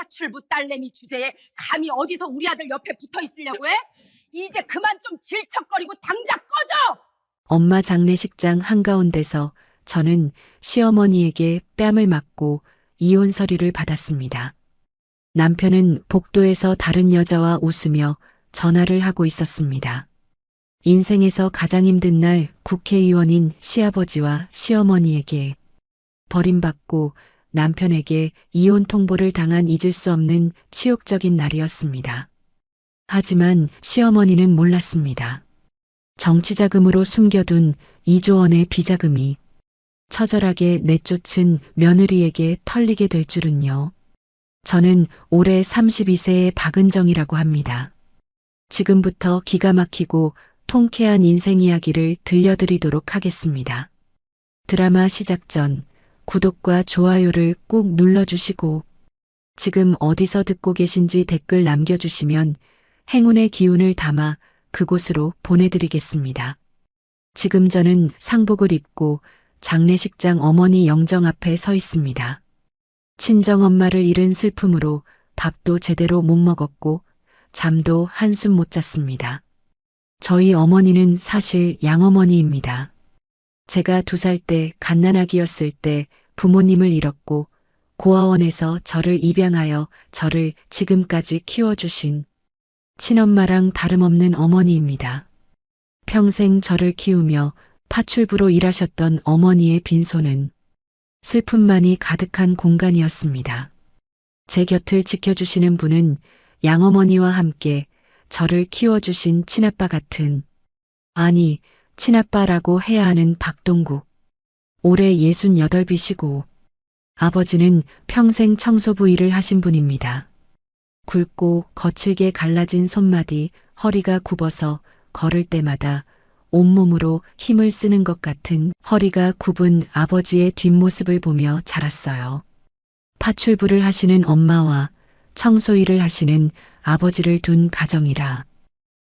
파출부 딸내미 주제에 감히 어디서 우리 아들 옆에 붙어 있으려고 해? 이제 그만 좀 질척거리고 당장 꺼져! 엄마 장례식장 한가운데서 저는 시어머니에게 뺨을 맞고 이혼 서류를 받았습니다. 남편은 복도에서 다른 여자와 웃으며 전화를 하고 있었습니다. 인생에서 가장 힘든 날 국회의원인 시아버지와 시어머니에게 버림받고 남편에게 이혼 통보를 당한 잊을 수 없는 치욕적인 날이었습니다. 하지만 시어머니는 몰랐습니다. 정치자금으로 숨겨둔 2조 원의 비자금이 처절하게 내쫓은 며느리에게 털리게 될 줄은요. 저는 올해 32세의 박은정이라고 합니다. 지금부터 기가 막히고 통쾌한 인생 이야기를 들려드리도록 하겠습니다. 드라마 시작 전 구독과 좋아요를 꾹 눌러주시고 지금 어디서 듣고 계신지 댓글 남겨주시면 행운의 기운을 담아 그곳으로 보내드리겠습니다. 지금 저는 상복을 입고 장례식장 어머니 영정 앞에 서 있습니다. 친정엄마를 잃은 슬픔으로 밥도 제대로 못 먹었고 잠도 한숨 못 잤습니다. 저희 어머니는 사실 양어머니입니다. 제가 2살 때 갓난아기였을 때 부모님을 잃었고 고아원에서 저를 입양하여 저를 지금까지 키워주신 친엄마랑 다름없는 어머니입니다. 평생 저를 키우며 파출부로 일하셨던 어머니의 빈소는 슬픔만이 가득한 공간이었습니다. 제 곁을 지켜주시는 분은 양어머니와 함께 저를 키워주신 친아빠 같은, 아니 친아빠라고 해야 하는 박동국. 올해 68이시고 아버지는 평생 청소부 일을 하신 분입니다. 굵고 거칠게 갈라진 손마디, 허리가 굽어서 걸을 때마다 온몸으로 힘을 쓰는 것 같은 허리가 굽은 아버지의 뒷모습을 보며 자랐어요. 파출부를 하시는 엄마와 청소일을 하시는 아버지를 둔 가정이라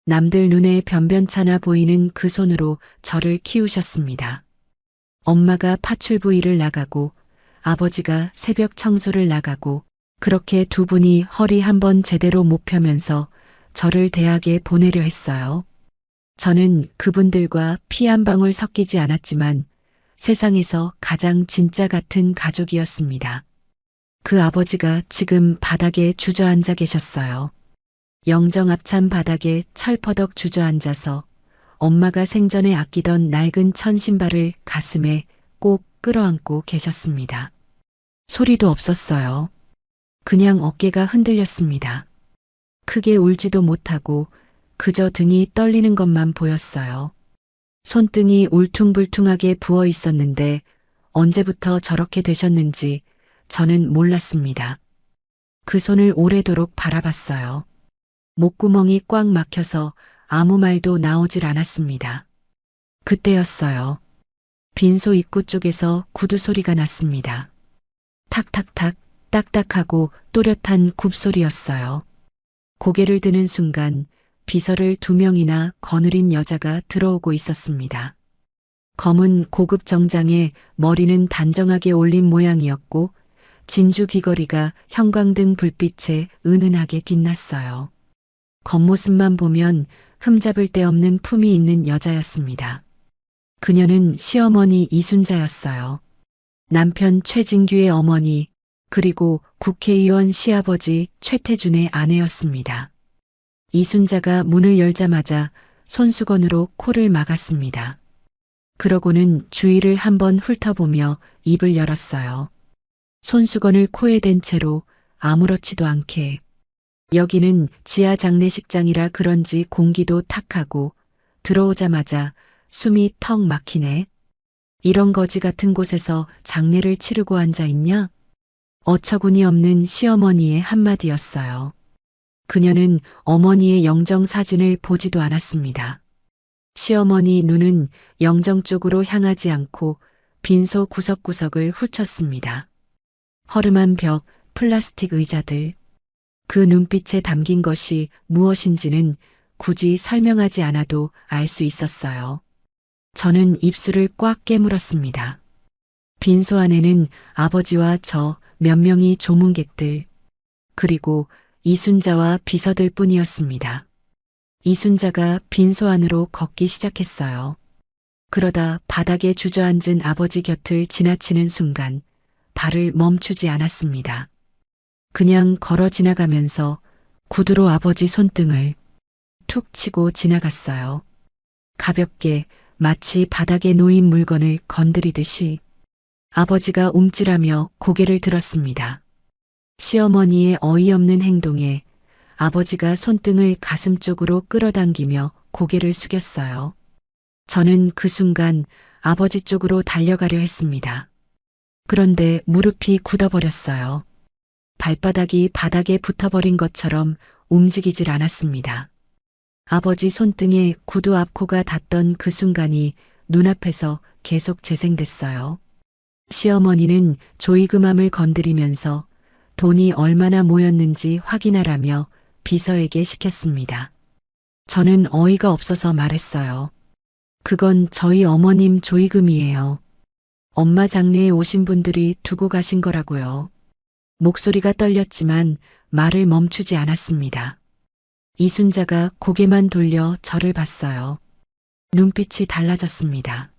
남들 눈에 변변찮아 보이는 그 손으로 저를 키우셨습니다. 엄마가 파출부 일을 나가고 아버지가 새벽 청소를 나가고 그렇게 두 분이 허리 한번 제대로 못 펴면서 저를 대학에 보내려 했어요. 저는 그분들과 피 한 방울 섞이지 않았지만 세상에서 가장 진짜 같은 가족이었습니다. 그 아버지가 지금 바닥에 주저앉아 계셨어요. 영정 앞찬 바닥에 철퍼덕 주저앉아서 엄마가 생전에 아끼던 낡은 천 신발을 가슴에 꼭 끌어안고 계셨습니다. 소리도 없었어요. 그냥 어깨가 흔들렸습니다. 크게 울지도 못하고 그저 등이 떨리는 것만 보였어요. 손등이 울퉁불퉁하게 부어 있었는데 언제부터 저렇게 되셨는지 저는 몰랐습니다. 그 손을 오래도록 바라봤어요. 목구멍이 꽉 막혀서 아무 말도 나오질 않았습니다. 그때였어요. 빈소 입구 쪽에서 구두 소리가 났습니다. 탁탁탁 딱딱하고 또렷한 굽소리였어요. 고개를 드는 순간 비서를 2명이나 거느린 여자가 들어오고 있었습니다. 검은 고급 정장에 머리는 단정하게 올린 모양이었고 진주 귀걸이가 형광등 불빛에 은은하게 빛났어요. 겉모습만 보면 흠잡을 데 없는 품이 있는 여자였습니다. 그녀는 시어머니 이순자였어요. 남편 최진규의 어머니 그리고 국회의원 시아버지 최태준의 아내였습니다. 이순자가 문을 열자마자 손수건으로 코를 막았습니다. 그러고는 주위를 한번 훑어보며 입을 열었어요. 손수건을 코에 댄 채로 아무렇지도 않게. 여기는 지하 장례식장이라 그런지 공기도 탁하고 들어오자마자 숨이 턱 막히네. 이런 거지 같은 곳에서 장례를 치르고 앉아 있냐? 어처구니 없는 시어머니의 한마디였어요. 그녀는 어머니의 영정 사진을 보지도 않았습니다. 시어머니 눈은 영정 쪽으로 향하지 않고 빈소 구석구석을 훑었습니다. 허름한 벽, 플라스틱 의자들. 그 눈빛에 담긴 것이 무엇인지는 굳이 설명하지 않아도 알 수 있었어요. 저는 입술을 꽉 깨물었습니다. 빈소 안에는 아버지와 저 몇 명이 조문객들. 그리고 이순자와 비서들 뿐이었습니다. 이순자가 빈소 안으로 걷기 시작했어요. 그러다 바닥에 주저앉은 아버지 곁을 지나치는 순간 발을 멈추지 않았습니다. 그냥 걸어 지나가면서 구두로 아버지 손등을 툭 치고 지나갔어요. 가볍게 마치 바닥에 놓인 물건을 건드리듯이 아버지가 움찔하며 고개를 들었습니다. 시어머니의 어이없는 행동에 아버지가 손등을 가슴 쪽으로 끌어당기며 고개를 숙였어요. 저는 그 순간 아버지 쪽으로 달려가려 했습니다. 그런데 무릎이 굳어버렸어요. 발바닥이 바닥에 붙어버린 것처럼 움직이질 않았습니다. 아버지 손등에 구두 앞코가 닿던 그 순간이 눈앞에서 계속 재생됐어요. 시어머니는 조이금함을 건드리면서 돈이 얼마나 모였는지 확인하라며 비서에게 시켰습니다. 저는 어이가 없어서 말했어요. 그건 저희 어머님 조이금이에요. 엄마 장례에 오신 분들이 두고 가신 거라고요. 목소리가 떨렸지만 말을 멈추지 않았습니다. 이순자가 고개만 돌려 저를 봤어요. 눈빛이 달라졌습니다.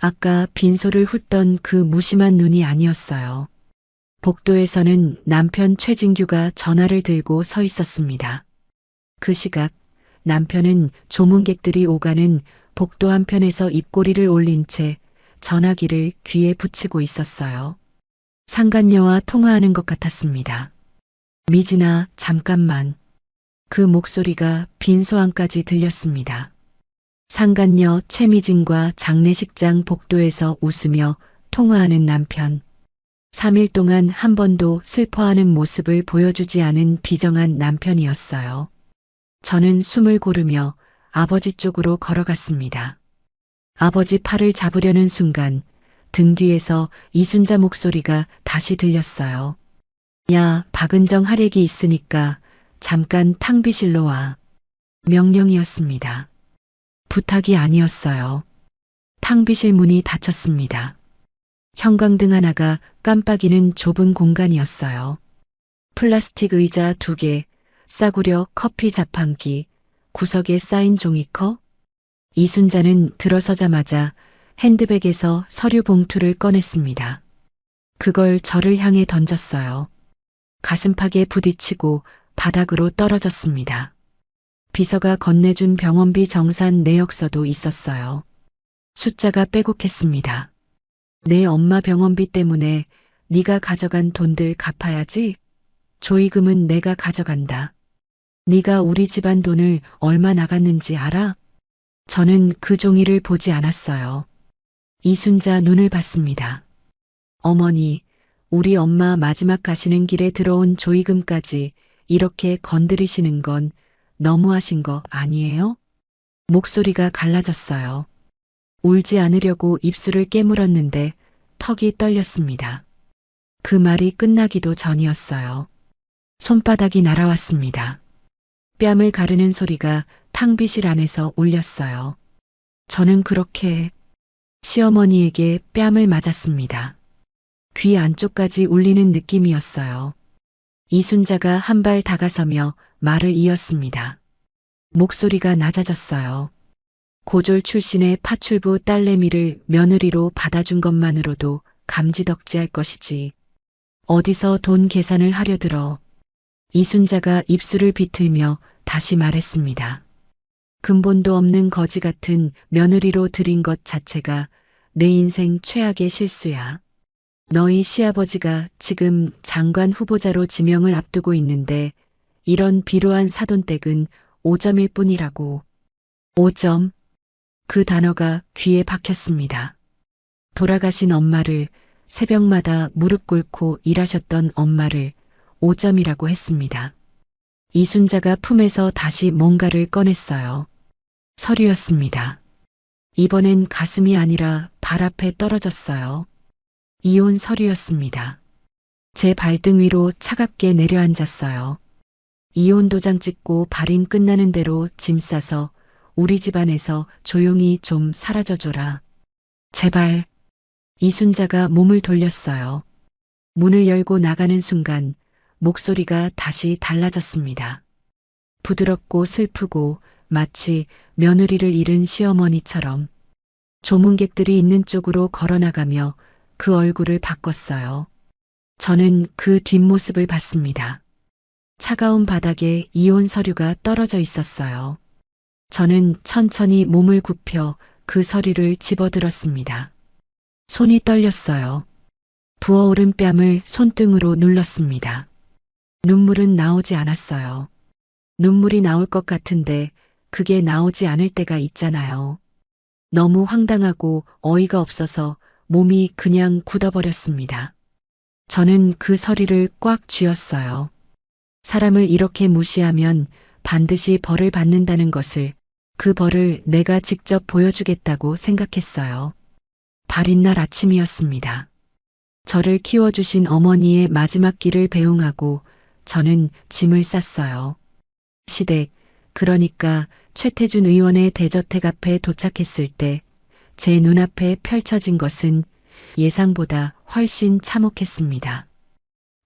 아까 빈소를 훑던 그 무심한 눈이 아니었어요. 복도에서는 남편 최진규가 전화를 들고 서 있었습니다. 그 시각 남편은 조문객들이 오가는 복도 한편에서 입꼬리를 올린 채 전화기를 귀에 붙이고 있었어요. 상간녀와 통화하는 것 같았습니다. 미진아, 잠깐만. 그 목소리가 빈소 안까지 들렸습니다. 상간녀 최미진과 장례식장 복도에서 웃으며 통화하는 남편. 3일 동안 한 번도 슬퍼하는 모습을 보여주지 않은 비정한 남편이었어요. 저는 숨을 고르며 아버지 쪽으로 걸어갔습니다. 아버지 팔을 잡으려는 순간 등 뒤에서 이순자 목소리가 다시 들렸어요. 야, 박은정 할애기 있으니까 잠깐 탕비실로 와. 명령이었습니다. 부탁이 아니었어요. 탕비실 문이 닫혔습니다. 형광등 하나가 깜빡이는 좁은 공간이었어요. 플라스틱 의자 2개, 싸구려 커피 자판기, 구석에 쌓인 종이컵. 이순자는 들어서자마자 핸드백에서 서류 봉투를 꺼냈습니다. 그걸 저를 향해 던졌어요. 가슴팍에 부딪히고 바닥으로 떨어졌습니다. 비서가 건네준 병원비 정산 내역서도 있었어요. 숫자가 빼곡했습니다. 내 엄마 병원비 때문에 네가 가져간 돈들 갚아야지. 조이금은 내가 가져간다. 네가 우리 집안 돈을 얼마 나갔는지 알아? 저는 그 종이를 보지 않았어요. 이순자 눈을 봤습니다. 어머니, 우리 엄마 마지막 가시는 길에 들어온 조이금까지 이렇게 건드리시는 건 너무하신 거 아니에요? 목소리가 갈라졌어요. 울지 않으려고 입술을 깨물었는데 턱이 떨렸습니다. 그 말이 끝나기도 전이었어요. 손바닥이 날아왔습니다. 뺨을 가르는 소리가 탕비실 안에서 울렸어요. 저는 그렇게 시어머니에게 뺨을 맞았습니다. 귀 안쪽까지 울리는 느낌이었어요. 이순자가 한 발 다가서며 말을 이었습니다. 목소리가 낮아졌어요. 고졸 출신의 파출부 딸내미를 며느리로 받아준 것만으로도 감지덕지할 것이지. 어디서 돈 계산을 하려 들어. 이순자가 입술을 비틀며 다시 말했습니다. 근본도 없는 거지 같은 며느리로 들인 것 자체가 내 인생 최악의 실수야. 너희 시아버지가 지금 장관 후보자로 지명을 앞두고 있는데 이런 비로한 사돈댁은 5점일 뿐이라고. 5점. 그 단어가 귀에 박혔습니다. 돌아가신 엄마를, 새벽마다 무릎 꿇고 일하셨던 엄마를 5점이라고 했습니다. 이순자가 품에서 다시 뭔가를 꺼냈어요. 서류였습니다. 이번엔 가슴이 아니라 발 앞에 떨어졌어요. 이혼 서류였습니다. 제 발등 위로 차갑게 내려앉았어요. 이혼 도장 찍고 발인 끝나는 대로 짐 싸서 우리 집안에서 조용히 좀 사라져줘라. 제발. 이순자가 몸을 돌렸어요. 문을 열고 나가는 순간 목소리가 다시 달라졌습니다. 부드럽고 슬프고 마치 며느리를 잃은 시어머니처럼 조문객들이 있는 쪽으로 걸어나가며 그 얼굴을 바꿨어요. 저는 그 뒷모습을 봤습니다. 차가운 바닥에 이혼 서류가 떨어져 있었어요. 저는 천천히 몸을 굽혀 그 서류를 집어들었습니다. 손이 떨렸어요. 부어오른 뺨을 손등으로 눌렀습니다. 눈물은 나오지 않았어요. 눈물이 나올 것 같은데 그게 나오지 않을 때가 있잖아요. 너무 황당하고 어이가 없어서 몸이 그냥 굳어버렸습니다. 저는 그 서류를 꽉 쥐었어요. 사람을 이렇게 무시하면 반드시 벌을 받는다는 것을, 그 벌을 내가 직접 보여주겠다고 생각했어요. 발인 날 아침이었습니다. 저를 키워주신 어머니의 마지막 길을 배웅하고 저는 짐을 쌌어요. 시댁, 그러니까 최태준 의원의 대저택 앞에 도착했을 때 제 눈앞에 펼쳐진 것은 예상보다 훨씬 참혹했습니다.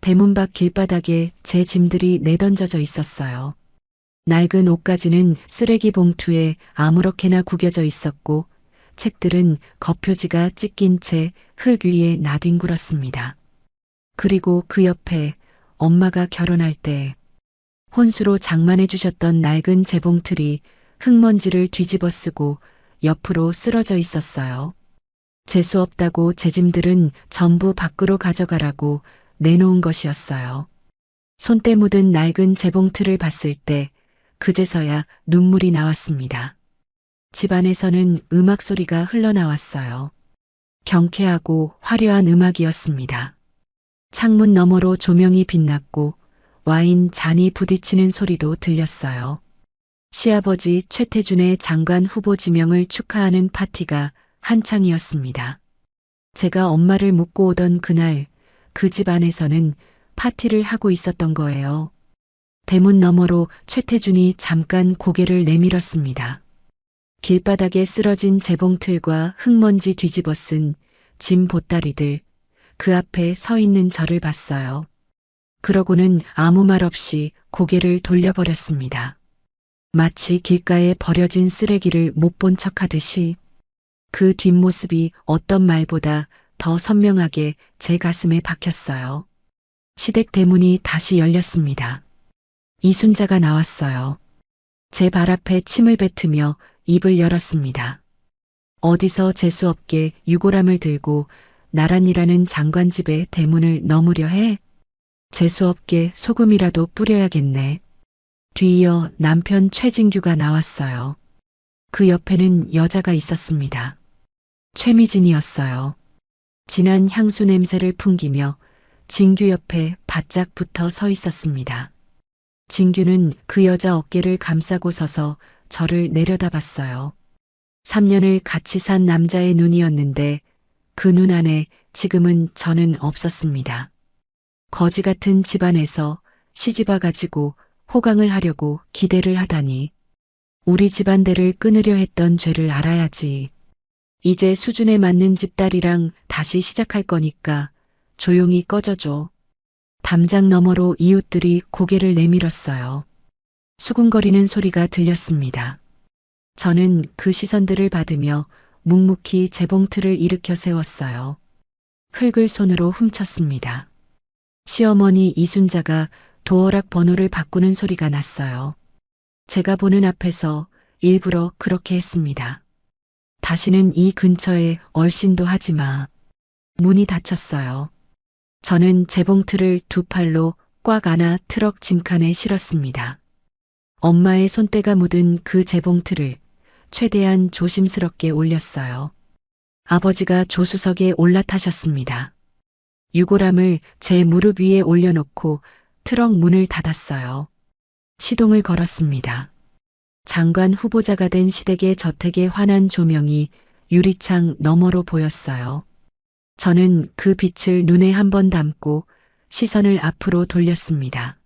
대문 밖 길바닥에 제 짐들이 내던져져 있었어요. 낡은 옷가지는 쓰레기 봉투에 아무렇게나 구겨져 있었고 책들은 겉표지가 찢긴 채 흙 위에 나뒹굴었습니다. 그리고 그 옆에 엄마가 결혼할 때 혼수로 장만해 주셨던 낡은 재봉틀이 흙먼지를 뒤집어 쓰고 옆으로 쓰러져 있었어요. 재수 없다고 제 짐들은 전부 밖으로 가져가라고 내놓은 것이었어요. 손때 묻은 낡은 재봉틀을 봤을 때 그제서야 눈물이 나왔습니다. 집안에서는 음악 소리가 흘러나왔어요. 경쾌하고 화려한 음악이었습니다. 창문 너머로 조명이 빛났고 와인 잔이 부딪히는 소리도 들렸어요. 시아버지 최태준의 장관 후보 지명을 축하하는 파티가 한창이었습니다. 제가 엄마를 묻고 오던 그날 그 집 안에서는 파티를 하고 있었던 거예요. 대문 너머로 최태준이 잠깐 고개를 내밀었습니다. 길바닥에 쓰러진 재봉틀과 흙먼지 뒤집어 쓴 짐 보따리들, 그 앞에 서 있는 저를 봤어요. 그러고는 아무 말 없이 고개를 돌려버렸습니다. 마치 길가에 버려진 쓰레기를 못 본 척하듯이. 그 뒷모습이 어떤 말보다 더 선명하게 제 가슴에 박혔어요. 시댁 대문이 다시 열렸습니다. 이순자가 나왔어요. 제 발 앞에 침을 뱉으며 입을 열었습니다. 어디서 재수없게 유골함을 들고 나란이라는 장관집의 대문을 넘으려 해? 재수없게 소금이라도 뿌려야겠네. 뒤이어 남편 최진규가 나왔어요. 그 옆에는 여자가 있었습니다. 최미진이었어요. 진한 향수 냄새를 풍기며 진규 옆에 바짝 붙어 서 있었습니다. 진규는 그 여자 어깨를 감싸고 서서 저를 내려다봤어요. 3년을 같이 산 남자의 눈이었는데 그 눈 안에 지금은 저는 없었습니다. 거지 같은 집안에서 시집와 가지고 호강을 하려고 기대를 하다니. 우리 집안대를 끊으려 했던 죄를 알아야지. 이제 수준에 맞는 집딸이랑 다시 시작할 거니까 조용히 꺼져줘. 담장 너머로 이웃들이 고개를 내밀었어요. 수군거리는 소리가 들렸습니다. 저는 그 시선들을 받으며 묵묵히 재봉틀을 일으켜 세웠어요. 흙을 손으로 훔쳤습니다. 시어머니 이순자가 도어락 번호를 바꾸는 소리가 났어요. 제가 보는 앞에서 일부러 그렇게 했습니다. 다시는 이 근처에 얼씬도 하지 마. 문이 닫혔어요. 저는 재봉틀을 두 팔로 꽉 안아 트럭 짐칸에 실었습니다. 엄마의 손때가 묻은 그 재봉틀을 최대한 조심스럽게 올렸어요. 아버지가 조수석에 올라타셨습니다. 유골함을 제 무릎 위에 올려놓고 트럭 문을 닫았어요. 시동을 걸었습니다. 장관 후보자가 된 시댁의 저택의 환한 조명이 유리창 너머로 보였어요. 저는 그 빛을 눈에 한번 담고 시선을 앞으로 돌렸습니다.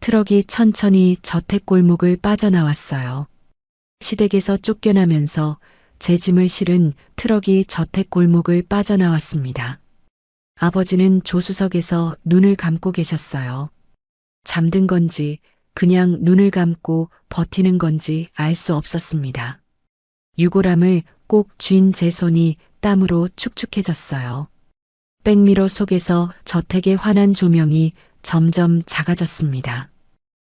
트럭이 천천히 저택 골목을 빠져나왔어요. 시댁에서 쫓겨나면서 제 짐을 실은 트럭이 저택 골목을 빠져나왔습니다. 아버지는 조수석에서 눈을 감고 계셨어요. 잠든 건지 그냥 눈을 감고 버티는 건지 알 수 없었습니다. 유골함을 꼭 쥔 제 손이 땀으로 축축해졌어요. 백미러 속에서 저택의 환한 조명이 점점 작아졌습니다.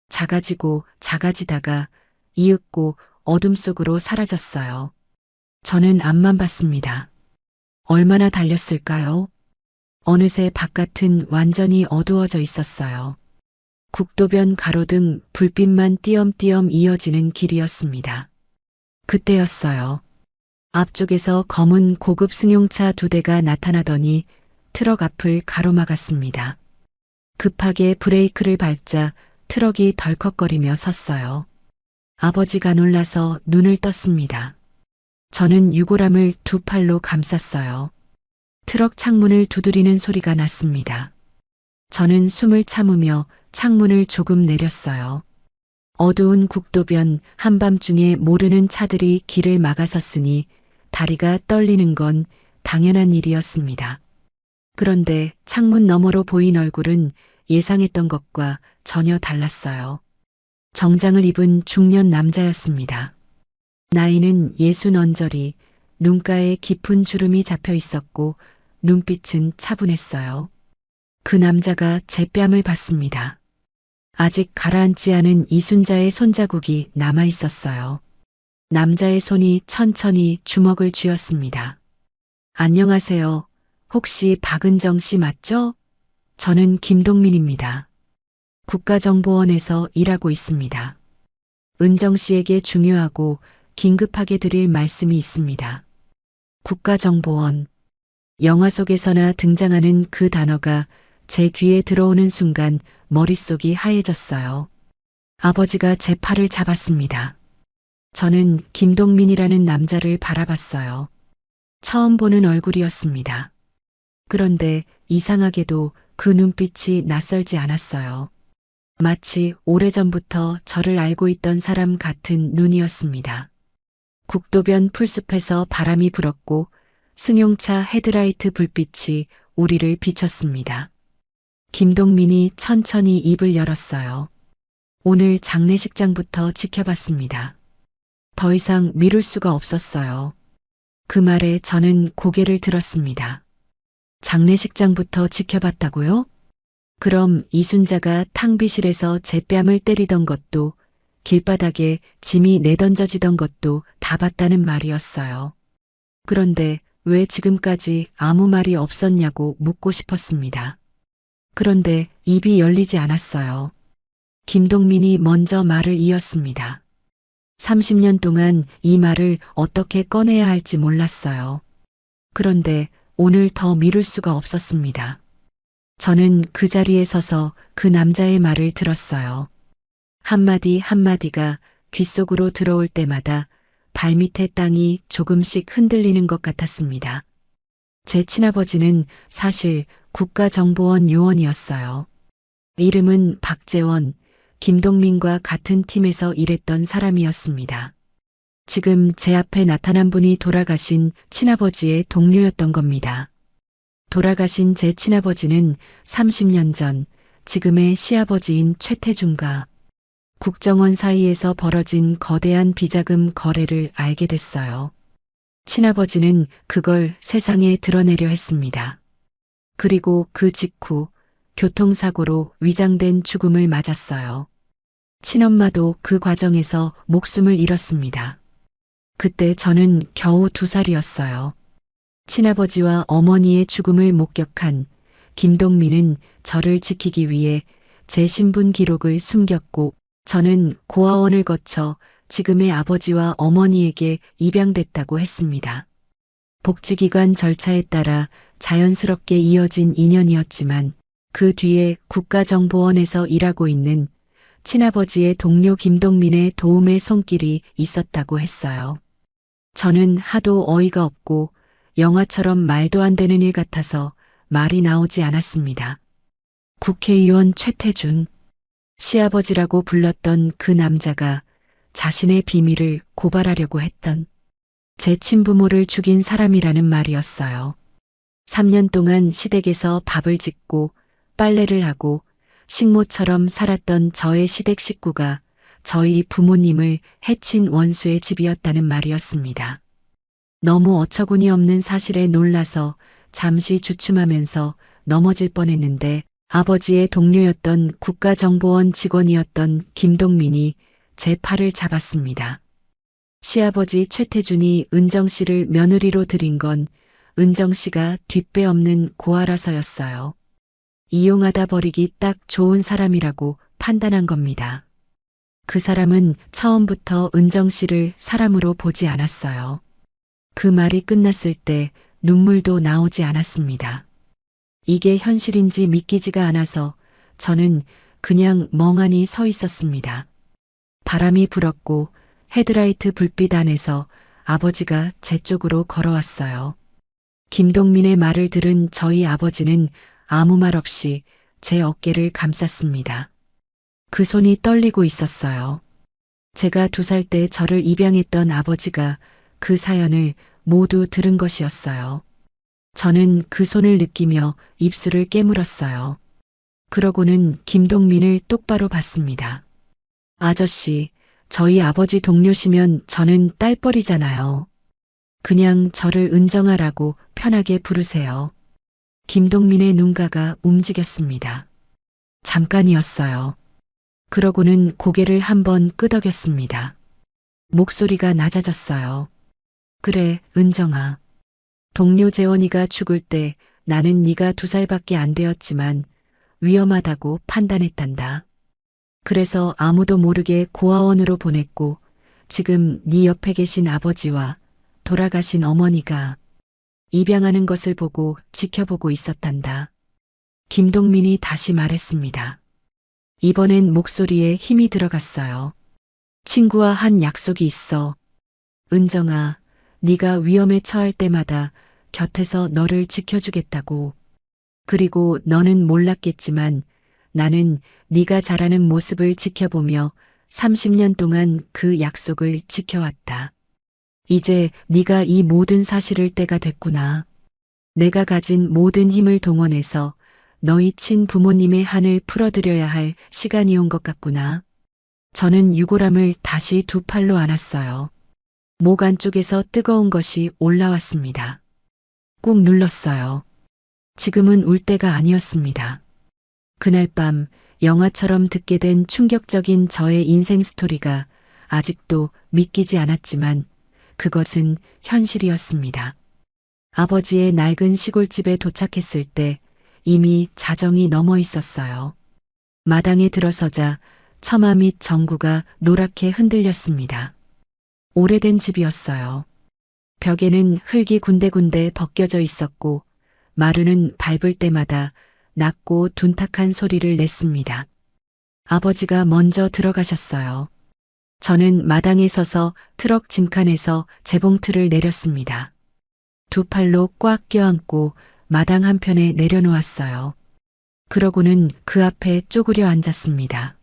작아지고 작아지다가 이윽고 어둠 속으로 사라졌어요. 저는 앞만 봤습니다. 얼마나 달렸을까요? 어느새 바깥은 완전히 어두워져 있었어요. 국도변 가로등 불빛만 띄엄띄엄 이어지는 길이었습니다. 그때였어요. 앞쪽에서 검은 고급 승용차 2대가 나타나더니 트럭 앞을 가로막았습니다. 급하게 브레이크를 밟자 트럭이 덜컥거리며 섰어요. 아버지가 놀라서 눈을 떴습니다. 저는 유골함을 2팔로 감쌌어요. 트럭 창문을 두드리는 소리가 났습니다. 저는 숨을 참으며 창문을 조금 내렸어요. 어두운 국도변 한밤중에 모르는 차들이 길을 막아섰으니 다리가 떨리는 건 당연한 일이었습니다. 그런데 창문 너머로 보인 얼굴은 예상했던 것과 전혀 달랐어요. 정장을 입은 중년 남자였습니다. 나이는 60 언저리, 눈가에 깊은 주름이 잡혀 있었고 눈빛은 차분했어요. 그 남자가 제 뺨을 봤습니다. 아직 가라앉지 않은 이순자의 손자국이 남아 있었어요. 남자의 손이 천천히 주먹을 쥐었습니다. 안녕하세요. 혹시 박은정 씨 맞죠? 저는 김동민입니다. 국가정보원에서 일하고 있습니다. 은정 씨에게 중요하고 긴급하게 드릴 말씀이 있습니다. 국가정보원. 영화 속에서나 등장하는 그 단어가 제 귀에 들어오는 순간 머릿속이 하얘졌어요. 아버지가 제 팔을 잡았습니다. 저는 김동민이라는 남자를 바라봤어요. 처음 보는 얼굴이었습니다. 그런데 이상하게도 그 눈빛이 낯설지 않았어요. 마치 오래전부터 저를 알고 있던 사람 같은 눈이었습니다. 국도변 풀숲에서 바람이 불었고 승용차 헤드라이트 불빛이 우리를 비췄습니다. 김동민이 천천히 입을 열었어요. 오늘 장례식장부터 지켜봤습니다. 더 이상 미룰 수가 없었어요. 그 말에 저는 고개를 들었습니다. 장례식장부터 지켜봤다고요? 그럼 이순자가 탕비실에서 제 뺨을 때리던 것도 길바닥에 짐이 내던져지던 것도 다 봤다는 말이었어요. 그런데 왜 지금까지 아무 말이 없었냐고 묻고 싶었습니다. 그런데 입이 열리지 않았어요. 김동민이 먼저 말을 이었습니다. 30년 동안 이 말을 어떻게 꺼내야 할지 몰랐어요. 그런데 오늘 더 미룰 수가 없었습니다. 저는 그 자리에 서서 그 남자의 말을 들었어요. 한마디 한마디가 귓속으로 들어올 때마다 발밑의 땅이 조금씩 흔들리는 것 같았습니다. 제 친아버지는 사실 국가정보원 요원이었어요. 이름은 박재원, 김동민과 같은 팀에서 일했던 사람이었습니다. 지금 제 앞에 나타난 분이 돌아가신 친아버지의 동료였던 겁니다. 돌아가신 제 친아버지는 30년 전 지금의 시아버지인 최태중과 국정원 사이에서 벌어진 거대한 비자금 거래를 알게 됐어요. 친아버지는 그걸 세상에 드러내려 했습니다. 그리고 그 직후 교통사고로 위장된 죽음을 맞았어요. 친엄마도 그 과정에서 목숨을 잃었습니다. 그때 저는 겨우 2살이었어요. 친아버지와 어머니의 죽음을 목격한 김동민은 저를 지키기 위해 제 신분 기록을 숨겼고 저는 고아원을 거쳐 지금의 아버지와 어머니에게 입양됐다고 했습니다. 복지기관 절차에 따라 자연스럽게 이어진 인연이었지만 그 뒤에 국가정보원에서 일하고 있는 친아버지의 동료 김동민의 도움의 손길이 있었다고 했어요. 저는 하도 어이가 없고 영화처럼 말도 안 되는 일 같아서 말이 나오지 않았습니다. 국회의원 최태준, 시아버지라고 불렀던 그 남자가 자신의 비밀을 고발하려고 했던 제 친부모를 죽인 사람이라는 말이었어요. 3년 동안 시댁에서 밥을 짓고 빨래를 하고 식모처럼 살았던 저의 시댁 식구가 저희 부모님을 해친 원수의 집이었다는 말이었습니다. 너무 어처구니 없는 사실에 놀라서 잠시 주춤하면서 넘어질 뻔했는데 아버지의 동료였던 국가정보원 직원이었던 김동민이 제 팔을 잡았습니다. 시아버지 최태준이 은정 씨를 며느리로 들인 건 은정 씨가 뒷배 없는 고아라서였어요. 이용하다 버리기 딱 좋은 사람이라고 판단한 겁니다. 그 사람은 처음부터 은정 씨를 사람으로 보지 않았어요. 그 말이 끝났을 때 눈물도 나오지 않았습니다. 이게 현실인지 믿기지가 않아서 저는 그냥 멍하니 서 있었습니다. 바람이 불었고 헤드라이트 불빛 안에서 아버지가 제 쪽으로 걸어왔어요. 김동민의 말을 들은 저희 아버지는 아무 말 없이 제 어깨를 감쌌습니다. 그 손이 떨리고 있었어요. 제가 2살 때 저를 입양했던 아버지가 그 사연을 모두 들은 것이었어요. 저는 그 손을 느끼며 입술을 깨물었어요. 그러고는 김동민을 똑바로 봤습니다. 아저씨, 저희 아버지 동료시면 저는 딸뻘이잖아요. 그냥 저를 은정아라고 편하게 부르세요. 김동민의 눈가가 움직였습니다. 잠깐이었어요. 그러고는 고개를 한번 끄덕였습니다. 목소리가 낮아졌어요. 그래, 은정아. 동료 재원이가 죽을 때 나는 네가 2살밖에 안 되었지만 위험하다고 판단했단다. 그래서 아무도 모르게 고아원으로 보냈고 지금 네 옆에 계신 아버지와 돌아가신 어머니가 입양하는 것을 보고 지켜보고 있었단다. 김동민이 다시 말했습니다. 이번엔 목소리에 힘이 들어갔어요. 친구와 한 약속이 있어. 은정아, 네가 위험에 처할 때마다 곁에서 너를 지켜주겠다고. 그리고 너는 몰랐겠지만 나는 네가 자라는 모습을 지켜보며 30년 동안 그 약속을 지켜왔다. 이제 네가 이 모든 사실을 때가 됐구나. 내가 가진 모든 힘을 동원해서 너희 친부모님의 한을 풀어드려야 할 시간이 온 것 같구나. 저는 유골함을 다시 2팔로 안았어요. 목 안쪽에서 뜨거운 것이 올라왔습니다. 꾹 눌렀어요. 지금은 울 때가 아니었습니다. 그날 밤 영화처럼 듣게 된 충격적인 저의 인생 스토리가 아직도 믿기지 않았지만 그것은 현실이었습니다. 아버지의 낡은 시골집에 도착했을 때 이미 자정이 넘어 있었어요. 마당에 들어서자 처마 및 전구가 노랗게 흔들렸습니다. 오래된 집이었어요. 벽에는 흙이 군데군데 벗겨져 있었고 마루는 밟을 때마다 낮고 둔탁한 소리를 냈습니다. 아버지가 먼저 들어가셨어요. 저는 마당에 서서 트럭 짐칸에서 재봉틀을 내렸습니다. 2팔로 꽉 껴안고 마당 한편에 내려놓았어요. 그러고는 그 앞에 쪼그려 앉았습니다.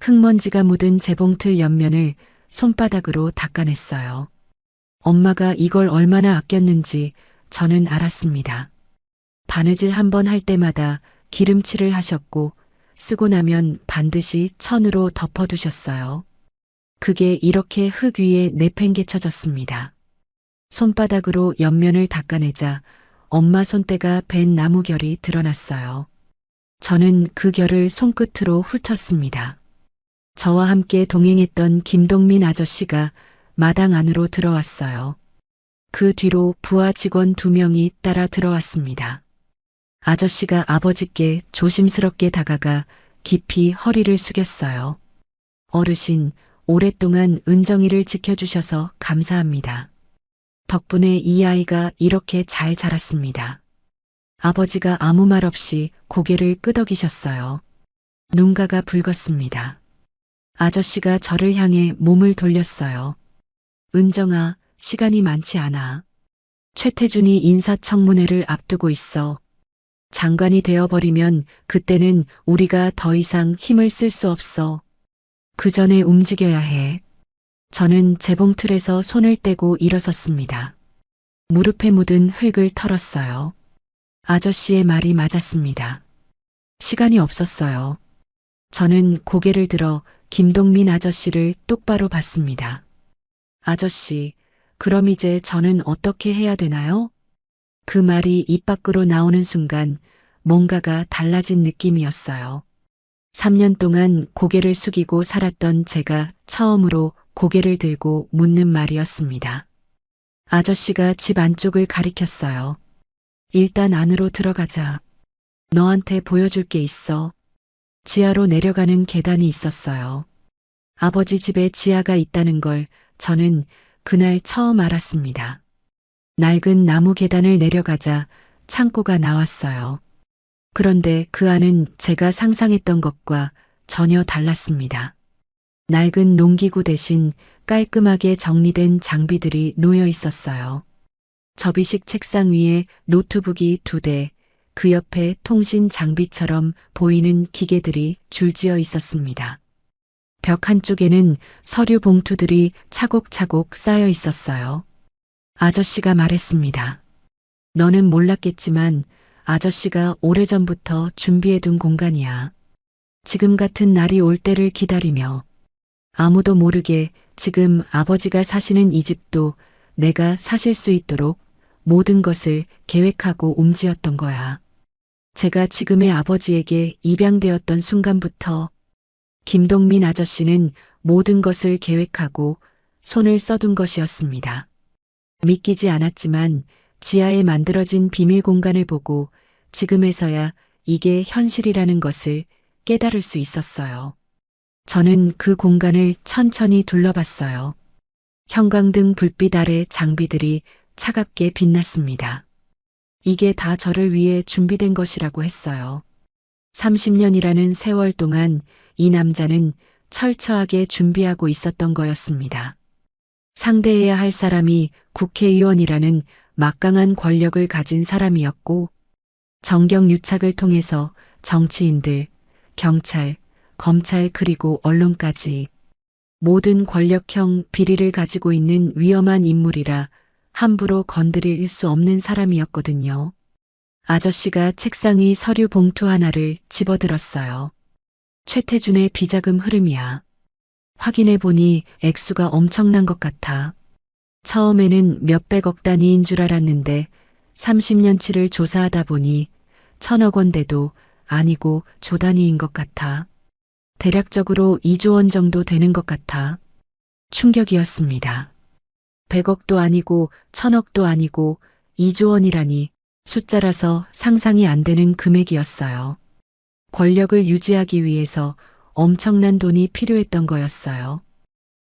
흙먼지가 묻은 재봉틀 옆면을 손바닥으로 닦아냈어요. 엄마가 이걸 얼마나 아꼈는지 저는 알았습니다. 바느질 한 번 할 때마다 기름칠을 하셨고 쓰고 나면 반드시 천으로 덮어두셨어요. 그게 이렇게 흙 위에 내팽개쳐졌습니다. 손바닥으로 옆면을 닦아내자 엄마 손때가 벤 나무결이 드러났어요. 저는 그 결을 손끝으로 훑었습니다. 저와 함께 동행했던 김동민 아저씨가 마당 안으로 들어왔어요. 그 뒤로 부하 직원 2명이 따라 들어왔습니다. 아저씨가 아버지께 조심스럽게 다가가 깊이 허리를 숙였어요. 어르신, 오랫동안 은정이를 지켜주셔서 감사합니다. 덕분에 이 아이가 이렇게 잘 자랐습니다. 아버지가 아무 말 없이 고개를 끄덕이셨어요. 눈가가 붉었습니다. 아저씨가 저를 향해 몸을 돌렸어요. 은정아, 시간이 많지 않아. 최태준이 인사청문회를 앞두고 있어. 장관이 되어버리면 그때는 우리가 더 이상 힘을 쓸 수 없어. 그 전에 움직여야 해. 저는 재봉틀에서 손을 떼고 일어섰습니다. 무릎에 묻은 흙을 털었어요. 아저씨의 말이 맞았습니다. 시간이 없었어요. 저는 고개를 들어 김동민 아저씨를 똑바로 봤습니다. 아저씨, 그럼 이제 저는 어떻게 해야 되나요? 그 말이 입 밖으로 나오는 순간 뭔가가 달라진 느낌이었어요. 3년 동안 고개를 숙이고 살았던 제가 처음으로 고개를 들고 묻는 말이었습니다. 아저씨가 집 안쪽을 가리켰어요. 일단 안으로 들어가자. 너한테 보여줄 게 있어. 지하로 내려가는 계단이 있었어요. 아버지 집에 지하가 있다는 걸 저는 그날 처음 알았습니다. 낡은 나무 계단을 내려가자 창고가 나왔어요. 그런데 그 안은 제가 상상했던 것과 전혀 달랐습니다. 낡은 농기구 대신 깔끔하게 정리된 장비들이 놓여 있었어요. 접이식 책상 위에 노트북이 2대, 그 옆에 통신 장비처럼 보이는 기계들이 줄지어 있었습니다. 벽 한쪽에는 서류 봉투들이 차곡차곡 쌓여 있었어요. 아저씨가 말했습니다. 너는 몰랐겠지만 아저씨가 오래전부터 준비해둔 공간이야. 지금 같은 날이 올 때를 기다리며 아무도 모르게 지금 아버지가 사시는 이 집도 내가 사실 수 있도록 모든 것을 계획하고 움지었던 거야. 제가 지금의 아버지에게 입양되었던 순간부터 김동민 아저씨는 모든 것을 계획하고 손을 써둔 것이었습니다. 믿기지 않았지만 지하에 만들어진 비밀 공간을 보고 지금에서야 이게 현실이라는 것을 깨달을 수 있었어요. 저는 그 공간을 천천히 둘러봤어요. 형광등 불빛 아래 장비들이 차갑게 빛났습니다. 이게 다 저를 위해 준비된 것이라고 했어요. 30년이라는 세월 동안 이 남자는 철저하게 준비하고 있었던 거였습니다. 상대해야 할 사람이 국회의원이라는 막강한 권력을 가진 사람이었고 정경유착을 통해서 정치인들, 경찰, 검찰 그리고 언론까지 모든 권력형 비리를 가지고 있는 위험한 인물이라 함부로 건드릴 수 없는 사람이었거든요. 아저씨가 책상 위 서류 봉투 하나를 집어들었어요. 최태준의 비자금 흐름이야. 확인해 보니 액수가 엄청난 것 같아. 처음에는 몇백억 단위인 줄 알았는데 30년치를 조사하다 보니 1,000억 원대도 아니고 조 단위인 것 같아. 대략적으로 2조 원 정도 되는 것 같아. 충격이었습니다. 100억도 아니고 1,000억도 아니고 2조 원이라니 숫자라서 상상이 안 되는 금액이었어요. 권력을 유지하기 위해서 엄청난 돈이 필요했던 거였어요.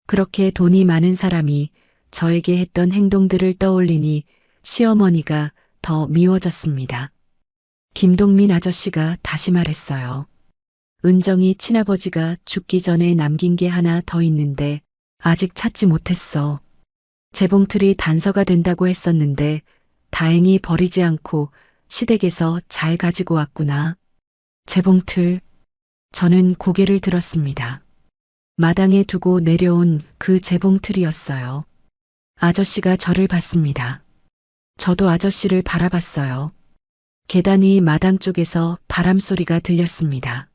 그렇게 돈이 많은 사람이 저에게 했던 행동들을 떠올리니 시어머니가 더 미워졌습니다. 김동민 아저씨가 다시 말했어요. 은정이 친아버지가 죽기 전에 남긴 게 하나 더 있는데 아직 찾지 못했어. 재봉틀이 단서가 된다고 했었는데 다행히 버리지 않고 시댁에서 잘 가지고 왔구나. 재봉틀. 저는 고개를 들었습니다. 마당에 두고 내려온 그 재봉틀이었어요. 아저씨가 저를 봤습니다. 저도 아저씨를 바라봤어요. 계단 위 마당 쪽에서 바람 소리가 들렸습니다.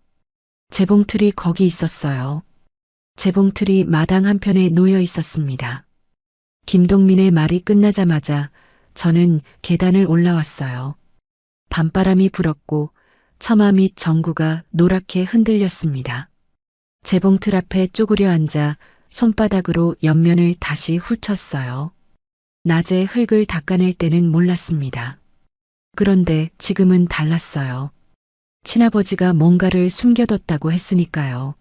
재봉틀이 거기 있었어요. 재봉틀이 마당 한편에 놓여 있었습니다. 김동민의 말이 끝나자마자 저는 계단을 올라왔어요. 밤바람이 불었고 처마 및 전구가 노랗게 흔들렸습니다. 재봉틀 앞에 쪼그려 앉아 손바닥으로 옆면을 다시 훑었어요. 낮에 흙을 닦아낼 때는 몰랐습니다. 그런데 지금은 달랐어요. 친아버지가 뭔가를 숨겨뒀다고 했으니까요.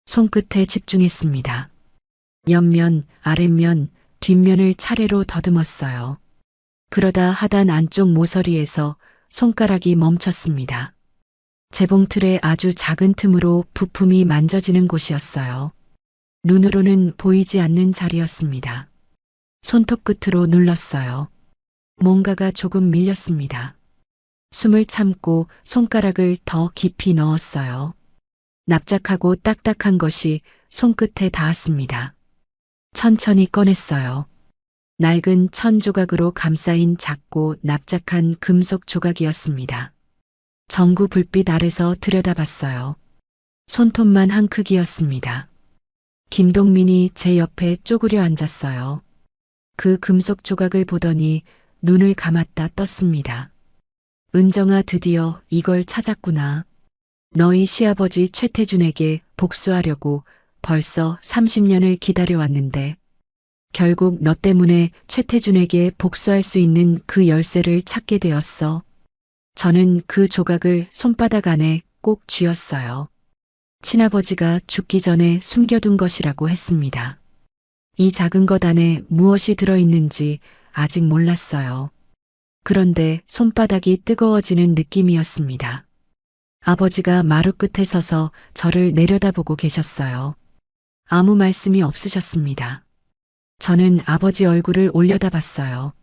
손끝에 집중했습니다. 옆면, 아랫면, 뒷면을 차례로 더듬었어요. 그러다 하단 안쪽 모서리에서 손가락이 멈췄습니다. 재봉틀의 아주 작은 틈으로 부품이 만져지는 곳이었어요. 눈으로는 보이지 않는 자리였습니다. 손톱 끝으로 눌렀어요. 뭔가가 조금 밀렸습니다. 숨을 참고 손가락을 더 깊이 넣었어요. 납작하고 딱딱한 것이 손끝에 닿았습니다. 천천히 꺼냈어요. 낡은 천 조각으로 감싸인 작고 납작한 금속 조각이었습니다. 전구 불빛 아래서 들여다봤어요. 손톱만 한 크기였습니다. 김동민이 제 옆에 쪼그려 앉았어요. 그 금속 조각을 보더니 눈을 감았다 떴습니다. 은정아, 드디어 이걸 찾았구나. 너희 시아버지 최태준에게 복수하려고 벌써 30년을 기다려왔는데 결국 너 때문에 최태준에게 복수할 수 있는 그 열쇠를 찾게 되었어. 저는 그 조각을 손바닥 안에 꼭 쥐었어요. 친아버지가 죽기 전에 숨겨둔 것이라고 했습니다. 이 작은 것 안에 무엇이 들어있는지 아직 몰랐어요. 그런데 손바닥이 뜨거워지는 느낌이었습니다. 아버지가 마루 끝에 서서 저를 내려다보고 계셨어요. 아무 말씀이 없으셨습니다. 저는 아버지 얼굴을 올려다봤어요.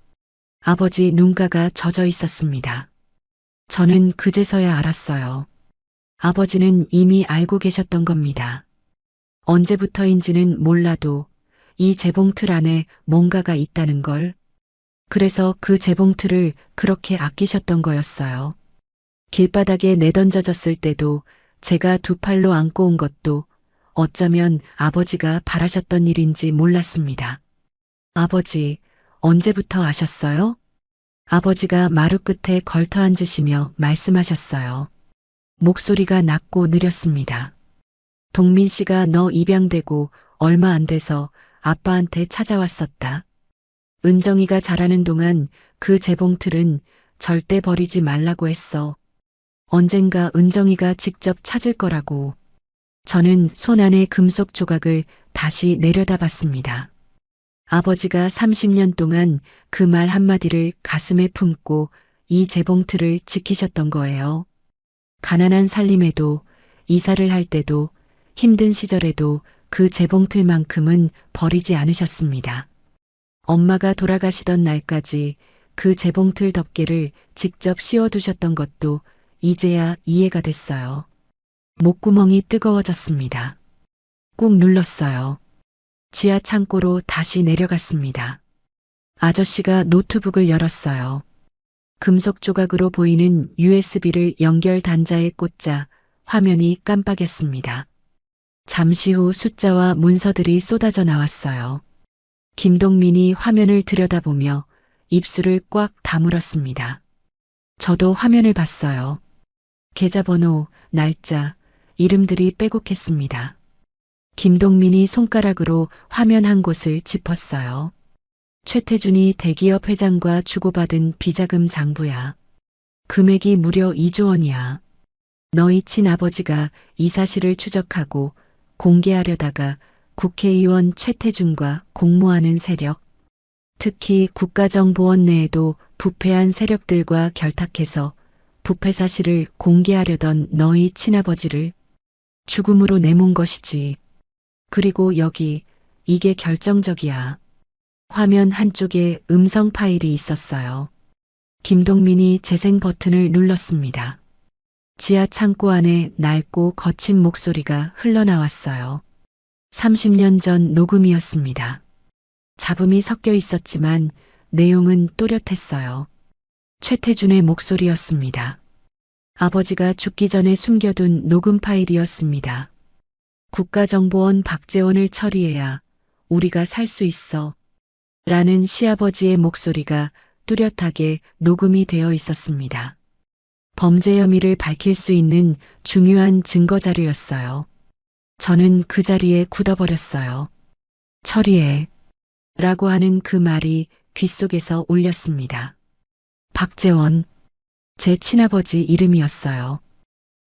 아버지 눈가가 젖어 있었습니다. 저는 그제서야 알았어요. 아버지는 이미 알고 계셨던 겁니다. 언제부터인지는 몰라도 이 재봉틀 안에 뭔가가 있다는 걸. 그래서 그 재봉틀을 그렇게 아끼셨던 거였어요. 길바닥에 내던져졌을 때도 제가 두 팔로 안고 온 것도 어쩌면 아버지가 바라셨던 일인지 몰랐습니다. 아버지, 언제부터 아셨어요? 아버지가 마루 끝에 걸터 앉으시며 말씀하셨어요. 목소리가 낮고 느렸습니다. 동민 씨가 너 입양되고 얼마 안 돼서 아빠한테 찾아왔었다. 은정이가 자라는 동안 그 재봉틀은 절대 버리지 말라고 했어. 언젠가 은정이가 직접 찾을 거라고. 저는 손 안의 금속 조각을 다시 내려다봤습니다. 아버지가 30년 동안 그 말 한마디를 가슴에 품고 이 재봉틀을 지키셨던 거예요. 가난한 살림에도, 이사를 할 때도, 힘든 시절에도 그 재봉틀만큼은 버리지 않으셨습니다. 엄마가 돌아가시던 날까지 그 재봉틀 덮개를 직접 씌워두셨던 것도 이제야 이해가 됐어요. 목구멍이 뜨거워졌습니다. 꾹 눌렀어요. 지하 창고로 다시 내려갔습니다. 아저씨가 노트북을 열었어요. 금속 조각으로 보이는 USB를 연결 단자에 꽂자 화면이 깜빡였습니다. 잠시 후 숫자와 문서들이 쏟아져 나왔어요. 김동민이 화면을 들여다보며 입술을 꽉 다물었습니다. 저도 화면을 봤어요. 계좌번호, 날짜, 이름들이 빼곡했습니다. 김동민이 손가락으로 화면 한 곳을 짚었어요. 최태준이 대기업 회장과 주고받은 비자금 장부야. 금액이 무려 2조 원이야. 너희 친아버지가 이 사실을 추적하고 공개하려다가 국회의원 최태준과 공모하는 세력, 특히 국가정보원 내에도 부패한 세력들과 결탁해서 부패 사실을 공개하려던 너희 친아버지를 죽음으로 내몬 것이지. 그리고 여기, 이게 결정적이야. 화면 한쪽에 음성 파일이 있었어요. 김동민이 재생 버튼을 눌렀습니다. 지하 창고 안에 낡고 거친 목소리가 흘러나왔어요. 30년 전 녹음이었습니다. 잡음이 섞여 있었지만 내용은 또렷했어요. 최태준의 목소리였습니다. 아버지가 죽기 전에 숨겨둔 녹음 파일이었습니다. 국가정보원 박재원을 처리해야 우리가 살 수 있어. 라는 시아버지의 목소리가 뚜렷하게 녹음이 되어 있었습니다. 범죄 혐의를 밝힐 수 있는 중요한 증거 자료였어요. 저는 그 자리에 굳어버렸어요. 처리해. 라고 하는 그 말이 귓속에서 울렸습니다. 박재원. 제 친아버지 이름이었어요.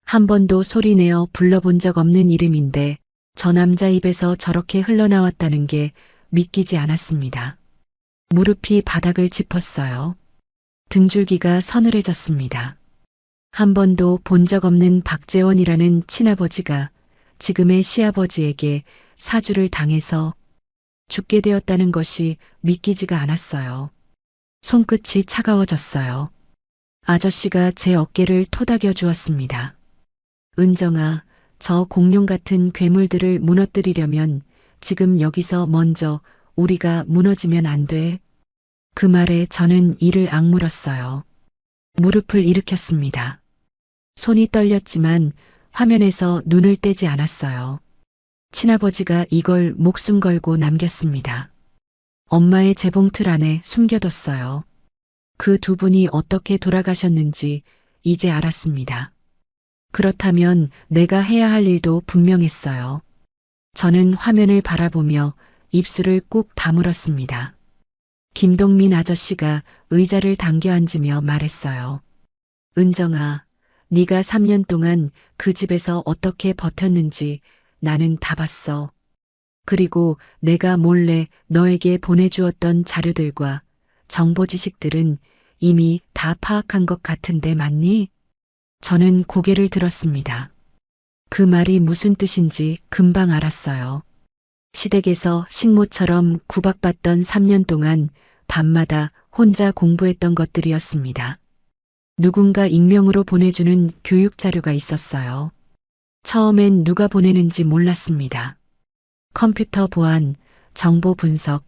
한 번도 소리내어 불러본 적 없는 이름인데 저 남자 입에서 저렇게 흘러나왔다는 게 믿기지 않았습니다. 무릎이 바닥을 짚었어요. 등줄기가 서늘해졌습니다. 한 번도 본 적 없는 박재원이라는 친아버지가 지금의 시아버지에게 사주를 당해서 죽게 되었다는 것이 믿기지가 않았어요. 손끝이 차가워졌어요. 아저씨가 제 어깨를 토닥여 주었습니다. 은정아, 저 공룡 같은 괴물들을 무너뜨리려면 지금 여기서 먼저 우리가 무너지면 안 돼. 그 말에 저는 이를 악물었어요. 무릎을 일으켰습니다. 손이 떨렸지만 화면에서 눈을 떼지 않았어요. 친아버지가 이걸 목숨 걸고 남겼습니다. 엄마의 재봉틀 안에 숨겨뒀어요. 그 두 분이 어떻게 돌아가셨는지 이제 알았습니다. 그렇다면 내가 해야 할 일도 분명했어요. 저는 화면을 바라보며 입술을 꾹 다물었습니다. 김동민 아저씨가 의자를 당겨 앉으며 말했어요. 은정아, 네가 3년 동안 그 집에서 어떻게 버텼는지 나는 다 봤어. 그리고 내가 몰래 너에게 보내주었던 자료들과 정보 지식들은 이미 다 파악한 것 같은데 맞니? 저는 고개를 들었습니다. 그 말이 무슨 뜻인지 금방 알았어요. 시댁에서 식모처럼 구박받던 3년 동안 밤마다 혼자 공부했던 것들이었습니다. 누군가 익명으로 보내주는 교육 자료가 있었어요. 처음엔 누가 보내는지 몰랐습니다. 컴퓨터 보안, 정보 분석,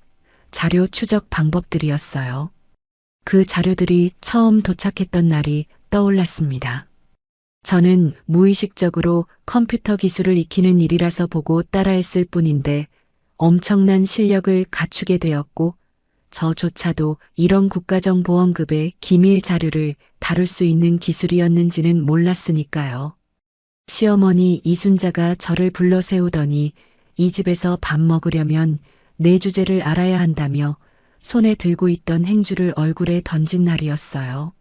자료 추적 방법들이었어요. 그 자료들이 처음 도착했던 날이 떠올랐습니다. 저는 무의식적으로 컴퓨터 기술을 익히는 일이라서 보고 따라했을 뿐인데 엄청난 실력을 갖추게 되었고 저조차도 이런 국가정보원급의 기밀 자료를 다룰 수 있는 기술이었는지는 몰랐으니까요. 시어머니 이순자가 저를 불러 세우더니 이 집에서 밥 먹으려면 내 주제를 알아야 한다며 손에 들고 있던 행주를 얼굴에 던진 날이었어요.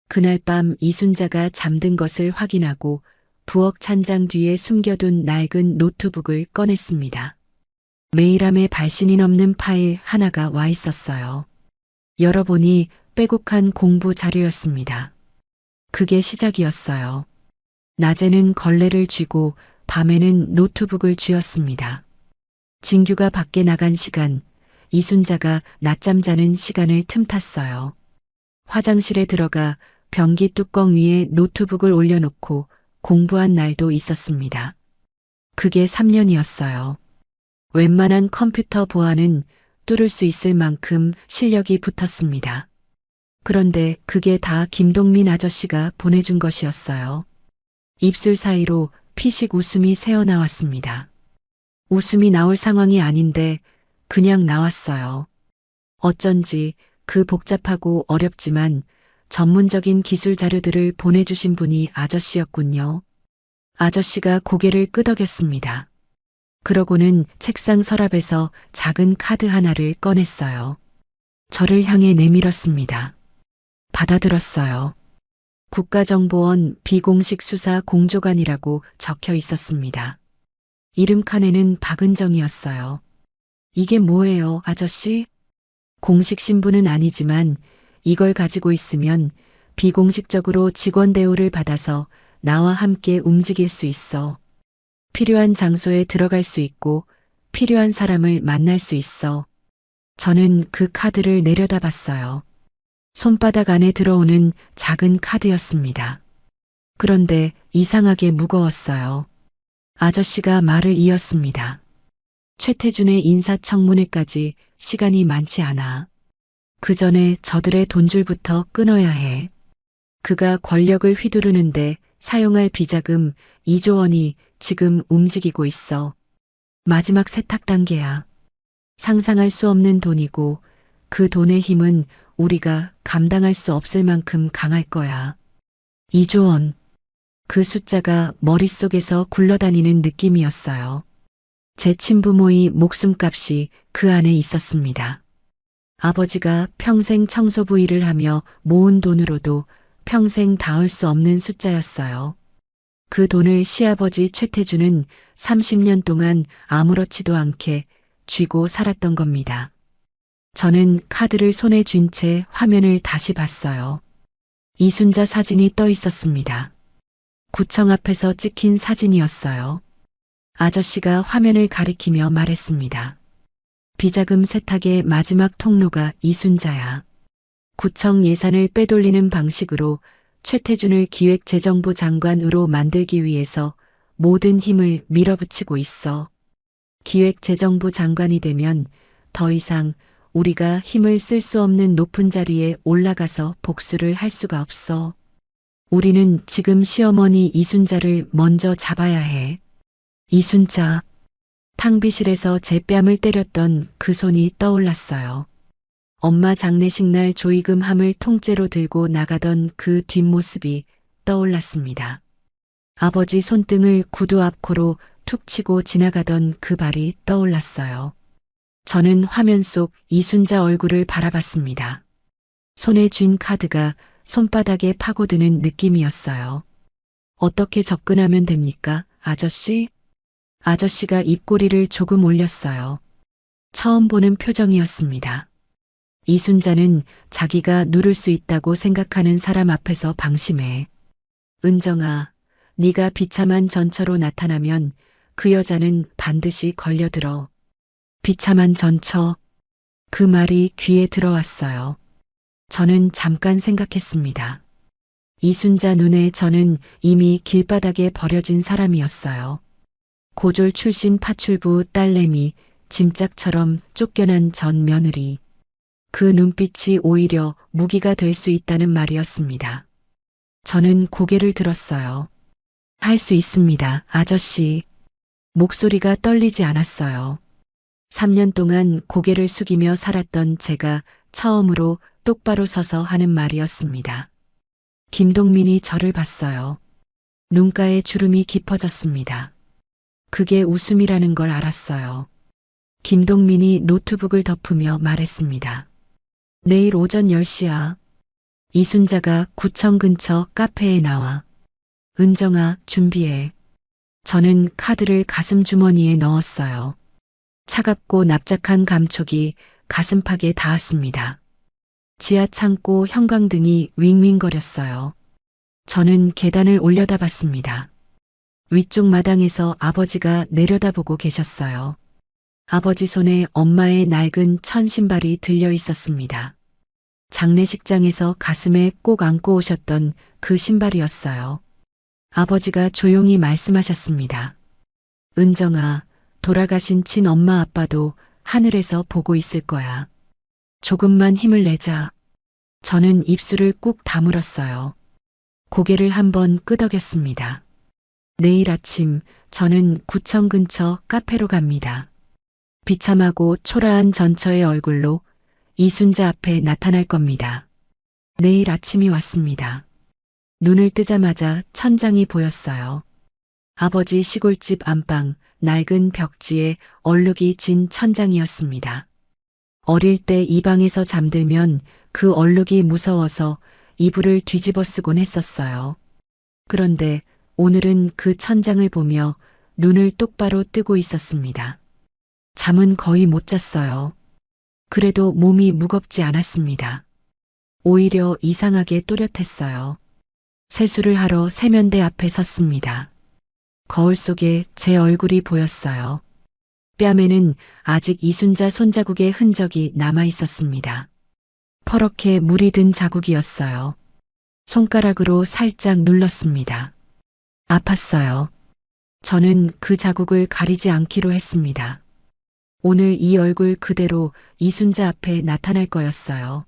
그날 밤 이순자가 잠든 것을 확인하고 부엌 찬장 뒤에 숨겨둔 낡은 노트북을 꺼냈습니다. 메일함에 발신이 넘는 파일 하나가 와 있었어요. 열어보니 빼곡한 공부 자료였습니다. 그게 시작이었어요. 낮에는 걸레를 쥐고 밤에는 노트북을 쥐었습니다. 진규가 밖에 나간 시간, 이순자가 낮잠 자는 시간을 틈탔어요. 화장실에 들어가 변기 뚜껑 위에 노트북을 올려놓고 공부한 날도 있었습니다. 그게 3년이었어요. 웬만한 컴퓨터 보안은 뚫을 수 있을 만큼 실력이 붙었습니다. 그런데 그게 다 김동민 아저씨가 보내준 것이었어요. 입술 사이로 피식 웃음이 새어나왔습니다. 웃음이 나올 상황이 아닌데 그냥 나왔어요. 어쩐지 그 복잡하고 어렵지만 전문적인 기술 자료들을 보내주신 분이 아저씨였군요. 아저씨가 고개를 끄덕였습니다. 그러고는 책상 서랍에서 작은 카드 하나를 꺼냈어요. 저를 향해 내밀었습니다. 받아들었어요. 국가정보원 비공식 수사 공조관이라고 적혀 있었습니다. 이름칸에는 박은정이었어요. 이게 뭐예요, 아저씨? 공식 신분은 아니지만 이걸 가지고 있으면 비공식적으로 직원 대우를 받아서 나와 함께 움직일 수 있어. 필요한 장소에 들어갈 수 있고 필요한 사람을 만날 수 있어. 저는 그 카드를 내려다봤어요. 손바닥 안에 들어오는 작은 카드였습니다. 그런데 이상하게 무거웠어요. 아저씨가 말을 이었습니다. 최태준의 인사청문회까지 시간이 많지 않아. 그 전에 저들의 돈줄부터 끊어야 해. 그가 권력을 휘두르는데 사용할 비자금 2조 원이 지금 움직이고 있어. 마지막 세탁 단계야. 상상할 수 없는 돈이고 그 돈의 힘은 우리가 감당할 수 없을 만큼 강할 거야. 2조 원. 그 숫자가 머릿속에서 굴러다니는 느낌이었어요. 제 친부모의 목숨값이 그 안에 있었습니다. 아버지가 평생 청소부 일을 하며 모은 돈으로도 평생 닿을 수 없는 숫자였어요. 그 돈을 시아버지 최태준은 30년 동안 아무렇지도 않게 쥐고 살았던 겁니다. 저는 카드를 손에 쥔 채 화면을 다시 봤어요. 이순자 사진이 떠 있었습니다. 구청 앞에서 찍힌 사진이었어요. 아저씨가 화면을 가리키며 말했습니다. 비자금 세탁의 마지막 통로가 이순자야. 구청 예산을 빼돌리는 방식으로 최태준을 기획재정부 장관으로 만들기 위해서 모든 힘을 밀어붙이고 있어. 기획재정부 장관이 되면 더 이상 우리가 힘을 쓸 수 없는 높은 자리에 올라가서 복수를 할 수가 없어. 우리는 지금 시어머니 이순자를 먼저 잡아야 해. 이순자. 탕비실에서 제 뺨을 때렸던 그 손이 떠올랐어요. 엄마 장례식 날 조이금함을 통째로 들고 나가던 그 뒷모습이 떠올랐습니다. 아버지 손등을 구두 앞코로 툭 치고 지나가던 그 발이 떠올랐어요. 저는 화면 속 이순자 얼굴을 바라봤습니다. 손에 쥔 카드가 손바닥에 파고드는 느낌이었어요. 어떻게 접근하면 됩니까, 아저씨? 아저씨가 입꼬리를 조금 올렸어요. 처음 보는 표정이었습니다. 이순자는 자기가 누를 수 있다고 생각하는 사람 앞에서 방심해. 은정아, 네가 비참한 전처로 나타나면 그 여자는 반드시 걸려들어. 비참한 전처. 그 말이 귀에 들어왔어요. 저는 잠깐 생각했습니다. 이순자 눈에 저는 이미 길바닥에 버려진 사람이었어요. 고졸 출신 파출부 딸내미, 짐짝처럼 쫓겨난 전 며느리. 그 눈빛이 오히려 무기가 될 수 있다는 말이었습니다. 저는 고개를 들었어요. 할 수 있습니다, 아저씨. 목소리가 떨리지 않았어요. 3년 동안 고개를 숙이며 살았던 제가 처음으로 똑바로 서서 하는 말이었습니다. 김동민이 저를 봤어요. 눈가에 주름이 깊어졌습니다. 그게 웃음이라는 걸 알았어요. 김동민이 노트북을 덮으며 말했습니다. 내일 오전 10시야. 이순자가 구청 근처 카페에 나와. 은정아, 준비해. 저는 카드를 가슴 주머니에 넣었어요. 차갑고 납작한 감촉이 가슴팍에 닿았습니다. 지하 창고 형광등이 윙윙거렸어요. 저는 계단을 올려다봤습니다. 위쪽 마당에서 아버지가 내려다보고 계셨어요. 아버지 손에 엄마의 낡은 천 신발이 들려 있었습니다. 장례식장에서 가슴에 꼭 안고 오셨던 그 신발이었어요. 아버지가 조용히 말씀하셨습니다. 은정아, 돌아가신 친엄마 아빠도 하늘에서 보고 있을 거야. 조금만 힘을 내자. 저는 입술을 꾹 다물었어요. 고개를 한번 끄덕였습니다. 내일 아침 저는 구청 근처 카페로 갑니다. 비참하고 초라한 전처의 얼굴로 이순자 앞에 나타날 겁니다. 내일 아침이 왔습니다. 눈을 뜨자마자 천장이 보였어요. 아버지 시골집 안방, 낡은 벽지에 얼룩이 진 천장이었습니다. 어릴 때 이 방에서 잠들면 그 얼룩이 무서워서 이불을 뒤집어 쓰곤 했었어요. 그런데 오늘은 그 천장을 보며 눈을 똑바로 뜨고 있었습니다. 잠은 거의 못 잤어요. 그래도 몸이 무겁지 않았습니다. 오히려 이상하게 또렷했어요. 세수를 하러 세면대 앞에 섰습니다. 거울 속에 제 얼굴이 보였어요. 뺨에는 아직 이순자 손자국의 흔적이 남아 있었습니다. 퍼렇게 물이 든 자국이었어요. 손가락으로 살짝 눌렀습니다. 아팠어요. 저는 그 자국을 가리지 않기로 했습니다. 오늘 이 얼굴 그대로 이순자 앞에 나타날 거였어요.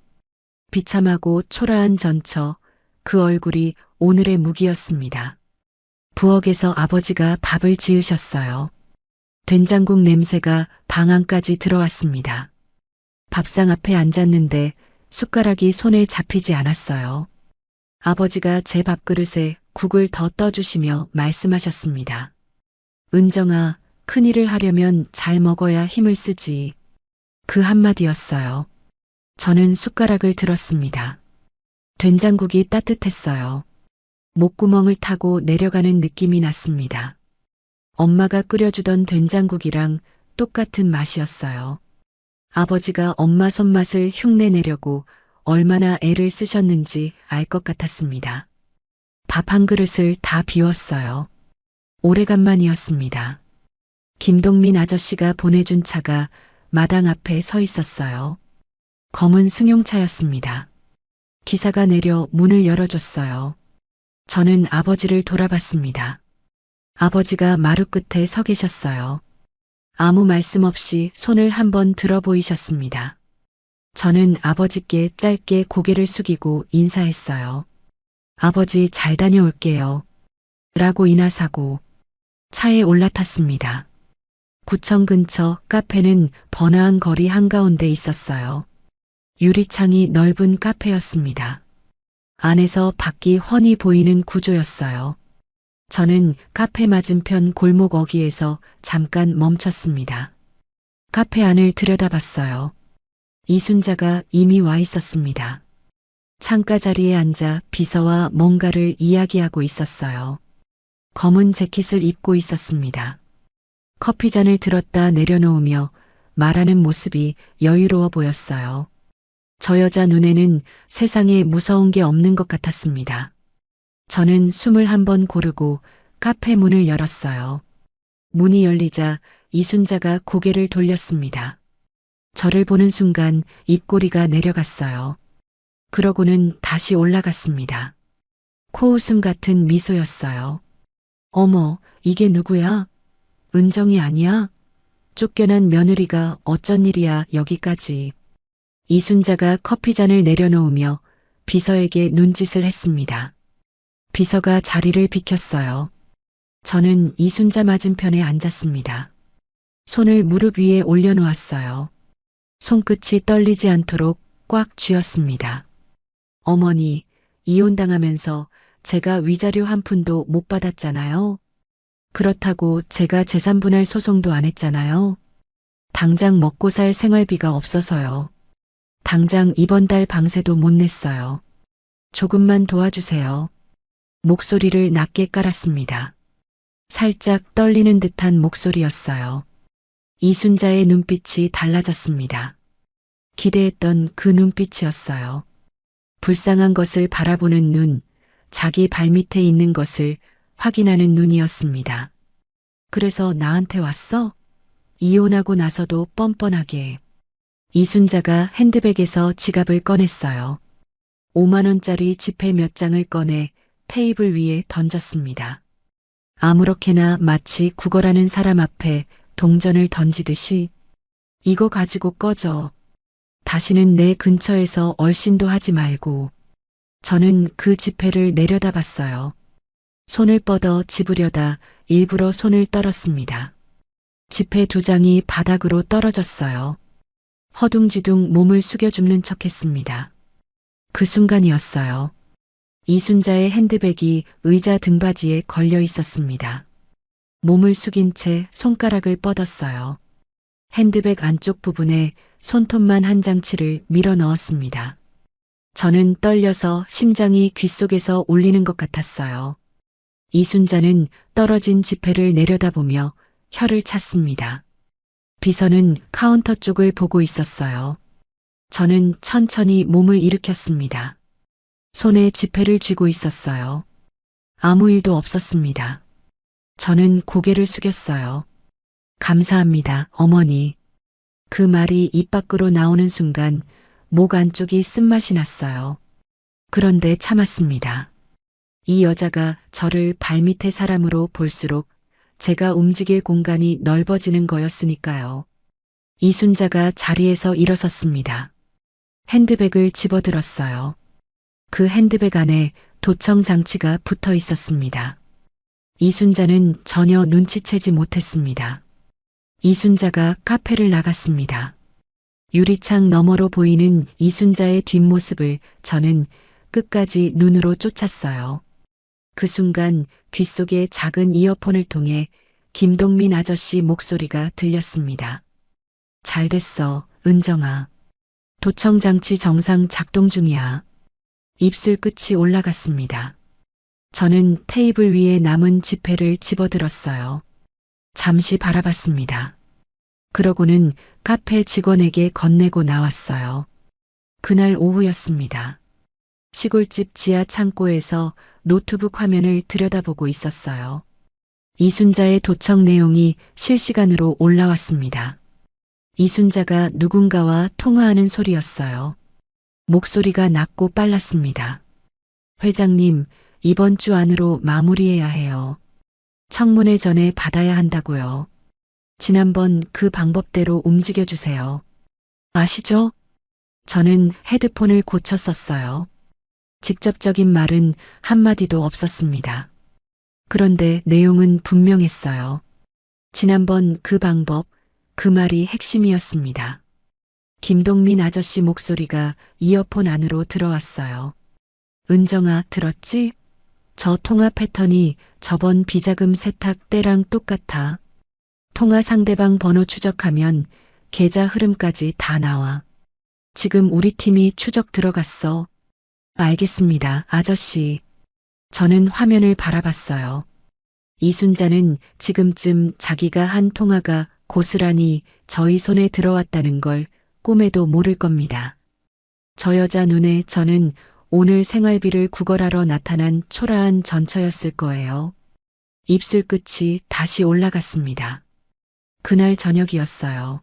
비참하고 초라한 전처, 그 얼굴이 오늘의 무기였습니다. 부엌에서 아버지가 밥을 지으셨어요. 된장국 냄새가 방 안까지 들어왔습니다. 밥상 앞에 앉았는데 숟가락이 손에 잡히지 않았어요. 아버지가 제 밥그릇에 국을 더 떠주시며 말씀하셨습니다. 은정아, 큰일을 하려면 잘 먹어야 힘을 쓰지. 그 한마디였어요. 저는 숟가락을 들었습니다. 된장국이 따뜻했어요. 목구멍을 타고 내려가는 느낌이 났습니다. 엄마가 끓여주던 된장국이랑 똑같은 맛이었어요. 아버지가 엄마 손맛을 흉내내려고 얼마나 애를 쓰셨는지 알 것 같았습니다. 밥 한 그릇을 다 비웠어요. 오래간만이었습니다. 김동민 아저씨가 보내준 차가 마당 앞에 서 있었어요. 검은 승용차였습니다. 기사가 내려 문을 열어줬어요. 저는 아버지를 돌아봤습니다. 아버지가 마루 끝에 서 계셨어요. 아무 말씀 없이 손을 한번 들어 보이셨습니다. 저는 아버지께 짧게 고개를 숙이고 인사했어요. 아버지 잘 다녀올게요. 라고 인하사고 차에 올라탔습니다. 구청 근처 카페는 번화한 거리 한가운데 있었어요. 유리창이 넓은 카페였습니다. 안에서 밖이 훤히 보이는 구조였어요. 저는 카페 맞은편 골목 어귀에서 잠깐 멈췄습니다. 카페 안을 들여다봤어요. 이순자가 이미 와 있었습니다. 창가 자리에 앉아 비서와 뭔가를 이야기하고 있었어요. 검은 재킷을 입고 있었습니다. 커피잔을 들었다 내려놓으며 말하는 모습이 여유로워 보였어요. 저 여자 눈에는 세상에 무서운 게 없는 것 같았습니다. 저는 숨을 한번 고르고 카페 문을 열었어요. 문이 열리자 이순자가 고개를 돌렸습니다. 저를 보는 순간 입꼬리가 내려갔어요. 그러고는 다시 올라갔습니다. 코웃음 같은 미소였어요. 어머, 이게 누구야? 은정이 아니야? 쫓겨난 며느리가 어쩐 일이야 여기까지. 이순자가 커피잔을 내려놓으며 비서에게 눈짓을 했습니다. 비서가 자리를 비켰어요. 저는 이순자 맞은편에 앉았습니다. 손을 무릎 위에 올려놓았어요. 손끝이 떨리지 않도록 꽉 쥐었습니다. 어머니, 이혼당하면서 제가 위자료 한 푼도 못 받았잖아요. 그렇다고 제가 재산분할 소송도 안 했잖아요. 당장 먹고 살 생활비가 없어서요. 당장 이번 달 방세도 못 냈어요. 조금만 도와주세요. 목소리를 낮게 깔았습니다. 살짝 떨리는 듯한 목소리였어요. 이순자의 눈빛이 달라졌습니다. 기대했던 그 눈빛이었어요. 불쌍한 것을 바라보는 눈, 자기 발밑에 있는 것을 확인하는 눈이었습니다. 그래서 나한테 왔어? 이혼하고 나서도 뻔뻔하게. 이순자가 핸드백에서 지갑을 꺼냈어요. 5만 원짜리 지폐 몇 장을 꺼내 테이블 위에 던졌습니다. 아무렇게나 마치 구걸하는 사람 앞에 동전을 던지듯이 이거 가지고 꺼져. 다시는 내 근처에서 얼씬도 하지 말고. 저는 그 지폐를 내려다봤어요. 손을 뻗어 집으려다 일부러 손을 떨었습니다. 지폐 2장이 바닥으로 떨어졌어요. 허둥지둥 몸을 숙여줍는 척했습니다. 그 순간이었어요. 이순자의 핸드백이 의자 등받이에 걸려 있었습니다. 몸을 숙인 채 손가락을 뻗었어요. 핸드백 안쪽 부분에 손톱만 한 장치를 밀어 넣었습니다. 저는 떨려서 심장이 귓속에서 울리는 것 같았어요. 이순자는 떨어진 지폐를 내려다보며 혀를 찼습니다. 비서는 카운터 쪽을 보고 있었어요. 저는 천천히 몸을 일으켰습니다. 손에 지폐를 쥐고 있었어요. 아무 일도 없었습니다. 저는 고개를 숙였어요. 감사합니다, 어머니. 그 말이 입 밖으로 나오는 순간 목 안쪽이 쓴맛이 났어요. 그런데 참았습니다. 이 여자가 저를 발밑의 사람으로 볼수록 제가 움직일 공간이 넓어지는 거였으니까요. 이순자가 자리에서 일어섰습니다. 핸드백을 집어들었어요. 그 핸드백 안에 도청 장치가 붙어 있었습니다. 이순자는 전혀 눈치채지 못했습니다. 이순자가 카페를 나갔습니다. 유리창 너머로 보이는 이순자의 뒷모습을 저는 끝까지 눈으로 쫓았어요. 그 순간 귓속에 작은 이어폰을 통해 김동민 아저씨 목소리가 들렸습니다. 잘 됐어, 은정아. 도청장치 정상 작동 중이야. 입술 끝이 올라갔습니다. 저는 테이블 위에 남은 지폐를 집어들었어요. 잠시 바라봤습니다. 그러고는 카페 직원에게 건네고 나왔어요. 그날 오후였습니다. 시골집 지하 창고에서 노트북 화면을 들여다보고 있었어요. 이순자의 도청 내용이 실시간으로 올라왔습니다. 이순자가 누군가와 통화하는 소리였어요. 목소리가 낮고 빨랐습니다. 회장님, 이번 주 안으로 마무리해야 해요. 청문회 전에 받아야 한다고요. 지난번 그 방법대로 움직여주세요. 아시죠? 저는 헤드폰을 고쳐 썼어요. 직접적인 말은 한마디도 없었습니다. 그런데 내용은 분명했어요. 지난번 그 방법, 그 말이 핵심이었습니다. 김동민 아저씨 목소리가 이어폰 안으로 들어왔어요. 은정아, 들었지? 저 통화 패턴이 저번 비자금 세탁 때랑 똑같아. 통화 상대방 번호 추적하면 계좌 흐름까지 다 나와. 지금 우리 팀이 추적 들어갔어. 알겠습니다, 아저씨. 저는 화면을 바라봤어요. 이순자는 지금쯤 자기가 한 통화가 고스란히 저희 손에 들어왔다는 걸 꿈에도 모를 겁니다. 저 여자 눈에 저는 오늘 생활비를 구걸하러 나타난 초라한 전처였을 거예요. 입술 끝이 다시 올라갔습니다. 그날 저녁이었어요.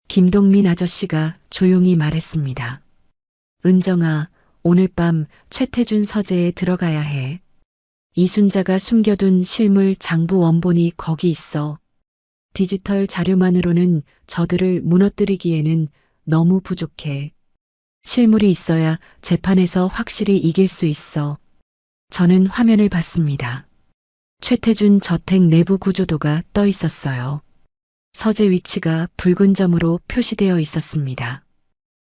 김동민 아저씨가 조용히 말했습니다. 은정아, 오늘 밤 최태준 서재에 들어가야 해. 이순자가 숨겨둔 실물 장부 원본이 거기 있어. 디지털 자료만으로는 저들을 무너뜨리기에는 너무 부족해. 실물이 있어야 재판에서 확실히 이길 수 있어. 저는 화면을 봤습니다. 최태준 저택 내부 구조도가 떠 있었어요. 서재 위치가 붉은 점으로 표시되어 있었습니다.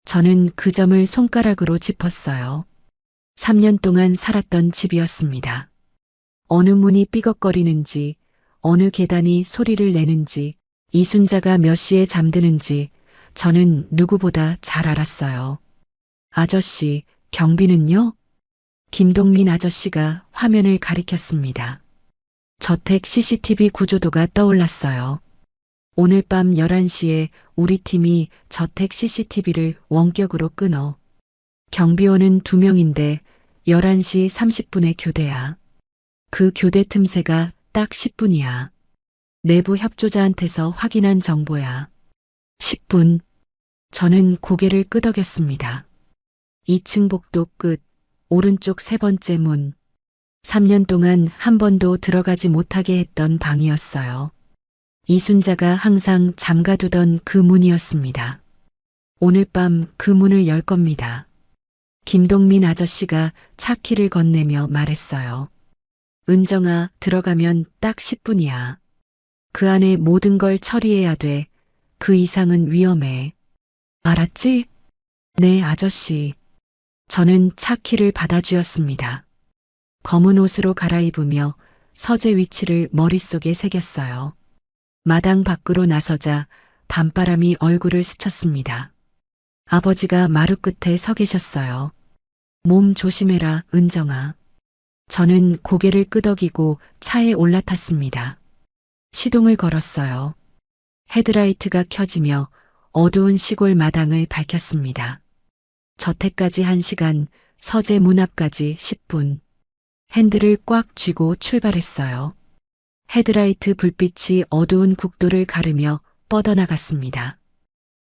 저는 그 점을 손가락으로 짚었어요. 3년 동안 살았던 집이었습니다. 어느 문이 삐걱거리는지, 어느 계단이 소리를 내는지, 이순자가 몇 시에 잠드는지 저는 누구보다 잘 알았어요. 아저씨, 경비는요? 김동민 아저씨가 화면을 가리켰습니다. 저택 CCTV 구조도가 떠올랐어요. 오늘 밤 11시에 우리 팀이 저택 CCTV를 원격으로 끊어. 경비원은 2명인데 11시 30분에 교대야. 그 교대 틈새가 딱 10분이야. 내부 협조자한테서 확인한 정보야. 10분. 저는 고개를 끄덕였습니다. 2층 복도 끝, 오른쪽 세 번째 문. 3년 동안 한 번도 들어가지 못하게 했던 방이었어요. 이순자가 항상 잠가두던 그 문이었습니다. 오늘 밤 그 문을 열 겁니다. 김동민 아저씨가 차 키를 건네며 말했어요. 은정아, 들어가면 딱 10분이야. 그 안에 모든 걸 처리해야 돼. 그 이상은 위험해. 알았지? 네, 아저씨. 저는 차 키를 받아쥐었습니다. 검은 옷으로 갈아입으며 서재 위치를 머릿속에 새겼어요. 마당 밖으로 나서자 밤바람이 얼굴을 스쳤습니다. 아버지가 마루 끝에 서 계셨어요. 몸 조심해라, 은정아. 저는 고개를 끄덕이고 차에 올라탔습니다. 시동을 걸었어요. 헤드라이트가 켜지며 어두운 시골 마당을 밝혔습니다. 저택까지 1시간, 서재 문 앞까지 10분. 핸들을 꽉 쥐고 출발했어요. 헤드라이트 불빛이 어두운 국도를 가르며 뻗어나갔습니다.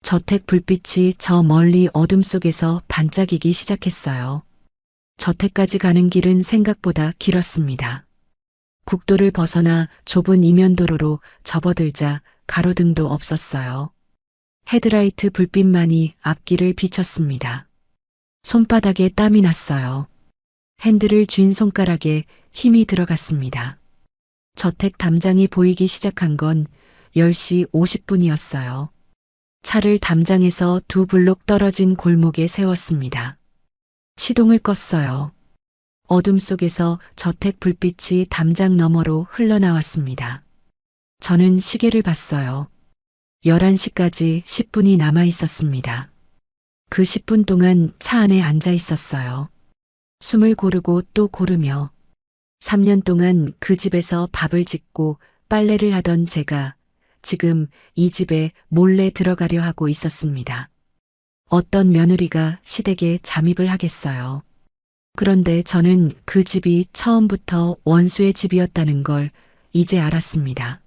저택 불빛이 저 멀리 어둠 속에서 반짝이기 시작했어요. 저택까지 가는 길은 생각보다 길었습니다. 국도를 벗어나 좁은 이면도로로 접어들자 가로등도 없었어요. 헤드라이트 불빛만이 앞길을 비췄습니다. 손바닥에 땀이 났어요. 핸들을 쥔 손가락에 힘이 들어갔습니다. 저택 담장이 보이기 시작한 건 10시 50분이었어요. 차를 담장에서 2블록 떨어진 골목에 세웠습니다. 시동을 껐어요. 어둠 속에서 저택 불빛이 담장 너머로 흘러나왔습니다. 저는 시계를 봤어요. 11시까지 10분이 남아 있었습니다. 그 10분 동안 차 안에 앉아 있었어요. 숨을 고르고 또 고르며 3년 동안 그 집에서 밥을 짓고 빨래를 하던 제가 지금 이 집에 몰래 들어가려 하고 있었습니다. 어떤 며느리가 시댁에 잠입을 하겠어요. 그런데 저는 그 집이 처음부터 원수의 집이었다는 걸 이제 알았습니다.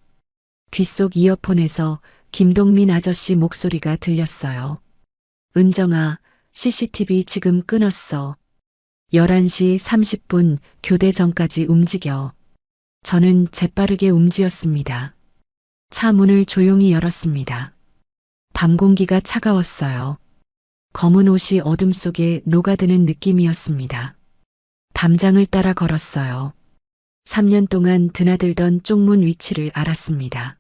귓속 이어폰에서 김동민 아저씨 목소리가 들렸어요. 은정아, CCTV 지금 끊었어. 11시 30분 교대 전까지 움직여. 저는 재빠르게 움직였습니다. 차 문을 조용히 열었습니다. 밤 공기가 차가웠어요. 검은 옷이 어둠 속에 녹아드는 느낌이었습니다. 담장을 따라 걸었어요. 3년 동안 드나들던 쪽문 위치를 알았습니다.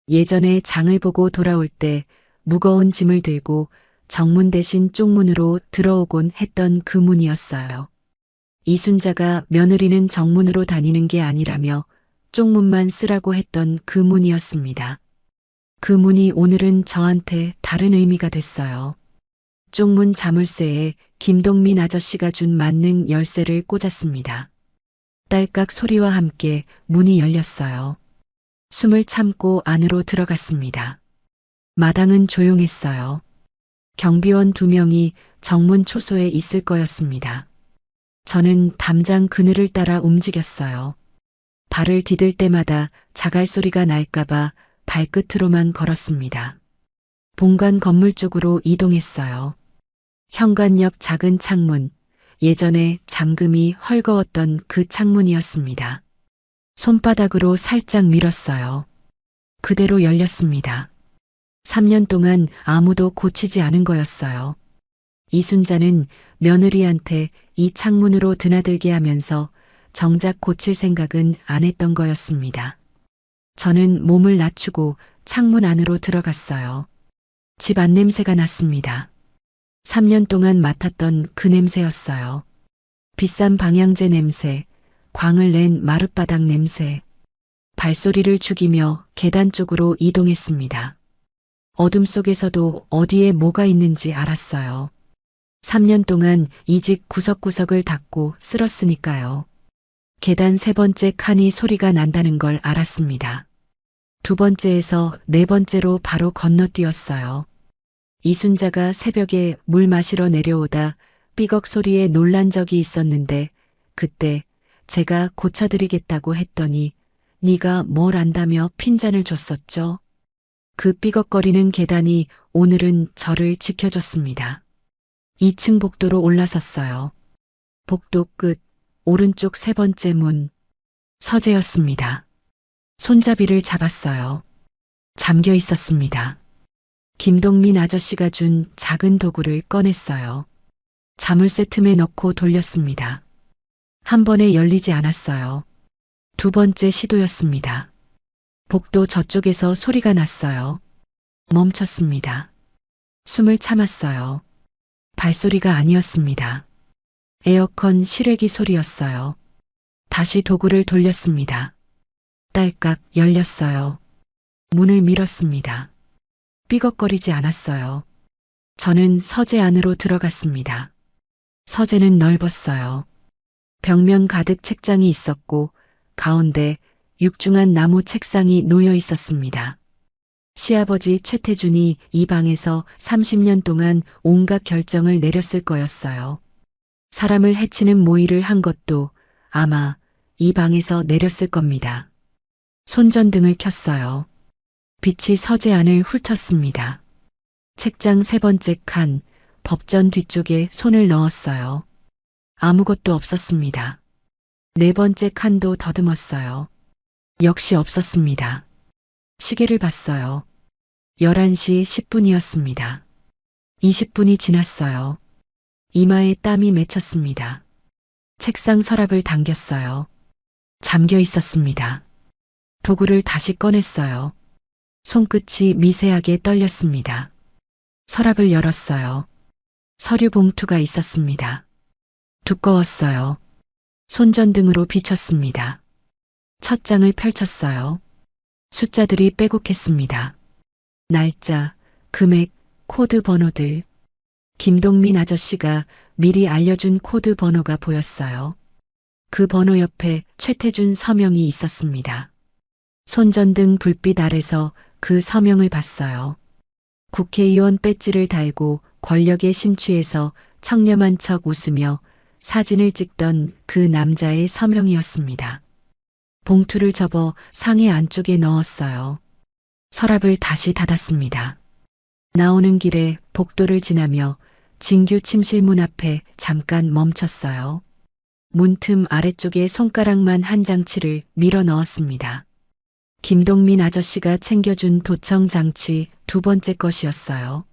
예전에 장을 보고 돌아올 때 무거운 짐을 들고 정문 대신 쪽문으로 들어오곤 했던 그 문이었어요. 이순자가 며느리는 정문으로 다니는 게 아니라며 쪽문만 쓰라고 했던 그 문이었습니다. 그 문이 오늘은 저한테 다른 의미가 됐어요. 쪽문 자물쇠에 김동민 아저씨가 준 만능 열쇠를 꽂았습니다. 딸깍 소리와 함께 문이 열렸어요. 숨을 참고 안으로 들어갔습니다. 마당은 조용했어요. 경비원 2명이 정문 초소에 있을 거였습니다. 저는 담장 그늘을 따라 움직였어요. 발을 디딜 때마다 자갈 소리가 날까봐 발끝으로만 걸었습니다. 본관 건물 쪽으로 이동했어요. 현관 옆 작은 창문, 예전에 잠금이 헐거웠던 그 창문이었습니다. 손바닥으로 살짝 밀었어요. 그대로 열렸습니다. 3년 동안 아무도 고치지 않은 거였어요. 이순자는 며느리한테 이 창문으로 드나들게 하면서 정작 고칠 생각은 안 했던 거였습니다. 저는 몸을 낮추고 창문 안으로 들어갔어요. 집 안 냄새가 났습니다. 3년 동안 맡았던 그 냄새였어요. 비싼 방향제 냄새, 광을 낸 마룻바닥 냄새. 발소리를 죽이며 계단 쪽으로 이동했습니다. 어둠 속에서도 어디에 뭐가 있는지 알았어요. 3년 동안 이 집 구석구석을 닦고 쓸었으니까요. 계단 3번째 칸이 소리가 난다는 걸 알았습니다. 2번째에서 4번째로 바로 건너뛰었어요. 이순자가 새벽에 물 마시러 내려오다 삐걱 소리에 놀란 적이 있었는데 그때 제가 고쳐드리겠다고 했더니 네가 뭘 안다며 핀잔을 줬었죠. 그 삐걱거리는 계단이 오늘은 저를 지켜줬습니다. 2층 복도로 올라섰어요. 복도 끝 오른쪽 3번째 문. 서재였습니다. 손잡이를 잡았어요. 잠겨 있었습니다. 김동민 아저씨가 준 작은 도구를 꺼냈어요. 자물쇠 틈에 넣고 돌렸습니다. 한 번에 열리지 않았어요. 2번째 시도였습니다. 복도 저쪽에서 소리가 났어요. 멈췄습니다. 숨을 참았어요. 발소리가 아니었습니다. 에어컨 실외기 소리였어요. 다시 도구를 돌렸습니다. 딸깍 열렸어요. 문을 밀었습니다. 삐걱거리지 않았어요. 저는 서재 안으로 들어갔습니다. 서재는 넓었어요. 벽면 가득 책장이 있었고 가운데 육중한 나무 책상이 놓여 있었습니다. 시아버지 최태준이 이 방에서 30년 동안 온갖 결정을 내렸을 거였어요. 사람을 해치는 모의를 한 것도 아마 이 방에서 내렸을 겁니다. 손전등을 켰어요. 빛이 서재 안을 훑었습니다. 책장 3번째 칸, 법전 뒤쪽에 손을 넣었어요. 아무것도 없었습니다. 4번째 칸도 더듬었어요. 역시 없었습니다. 시계를 봤어요. 11시 10분이었습니다. 20분이 지났어요. 이마에 땀이 맺혔습니다. 책상 서랍을 당겼어요. 잠겨 있었습니다. 도구를 다시 꺼냈어요. 손끝이 미세하게 떨렸습니다. 서랍을 열었어요. 서류 봉투가 있었습니다. 두꺼웠어요. 손전등으로 비쳤습니다. 첫 장을 펼쳤어요. 숫자들이 빼곡했습니다. 날짜, 금액, 코드 번호들. 김동민 아저씨가 미리 알려준 코드 번호가 보였어요. 그 번호 옆에 최태준 서명이 있었습니다. 손전등 불빛 아래서 그 서명을 봤어요. 국회의원 배지를 달고 권력에 심취해서 청렴한 척 웃으며 사진을 찍던 그 남자의 서명이었습니다. 봉투를 접어 상의 안쪽에 넣었어요. 서랍을 다시 닫았습니다. 나오는 길에 복도를 지나며 진규 침실 문 앞에 잠깐 멈췄어요. 문틈 아래쪽에 손가락만 한 장치를 밀어 넣었습니다. 김동민 아저씨가 챙겨준 도청 장치 2번째 것이었어요.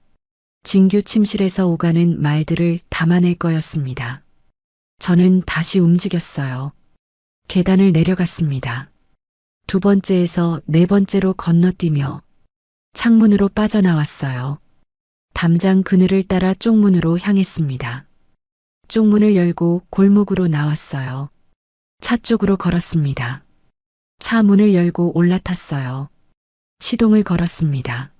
진규 침실에서 오가는 말들을 담아낼 거였습니다. 저는 다시 움직였어요. 계단을 내려갔습니다. 두 번째에서 네 번째로 건너뛰며 창문으로 빠져나왔어요. 담장 그늘을 따라 쪽문으로 향했습니다. 쪽문을 열고 골목으로 나왔어요. 차 쪽으로 걸었습니다. 차 문을 열고 올라탔어요. 시동을 걸었습니다.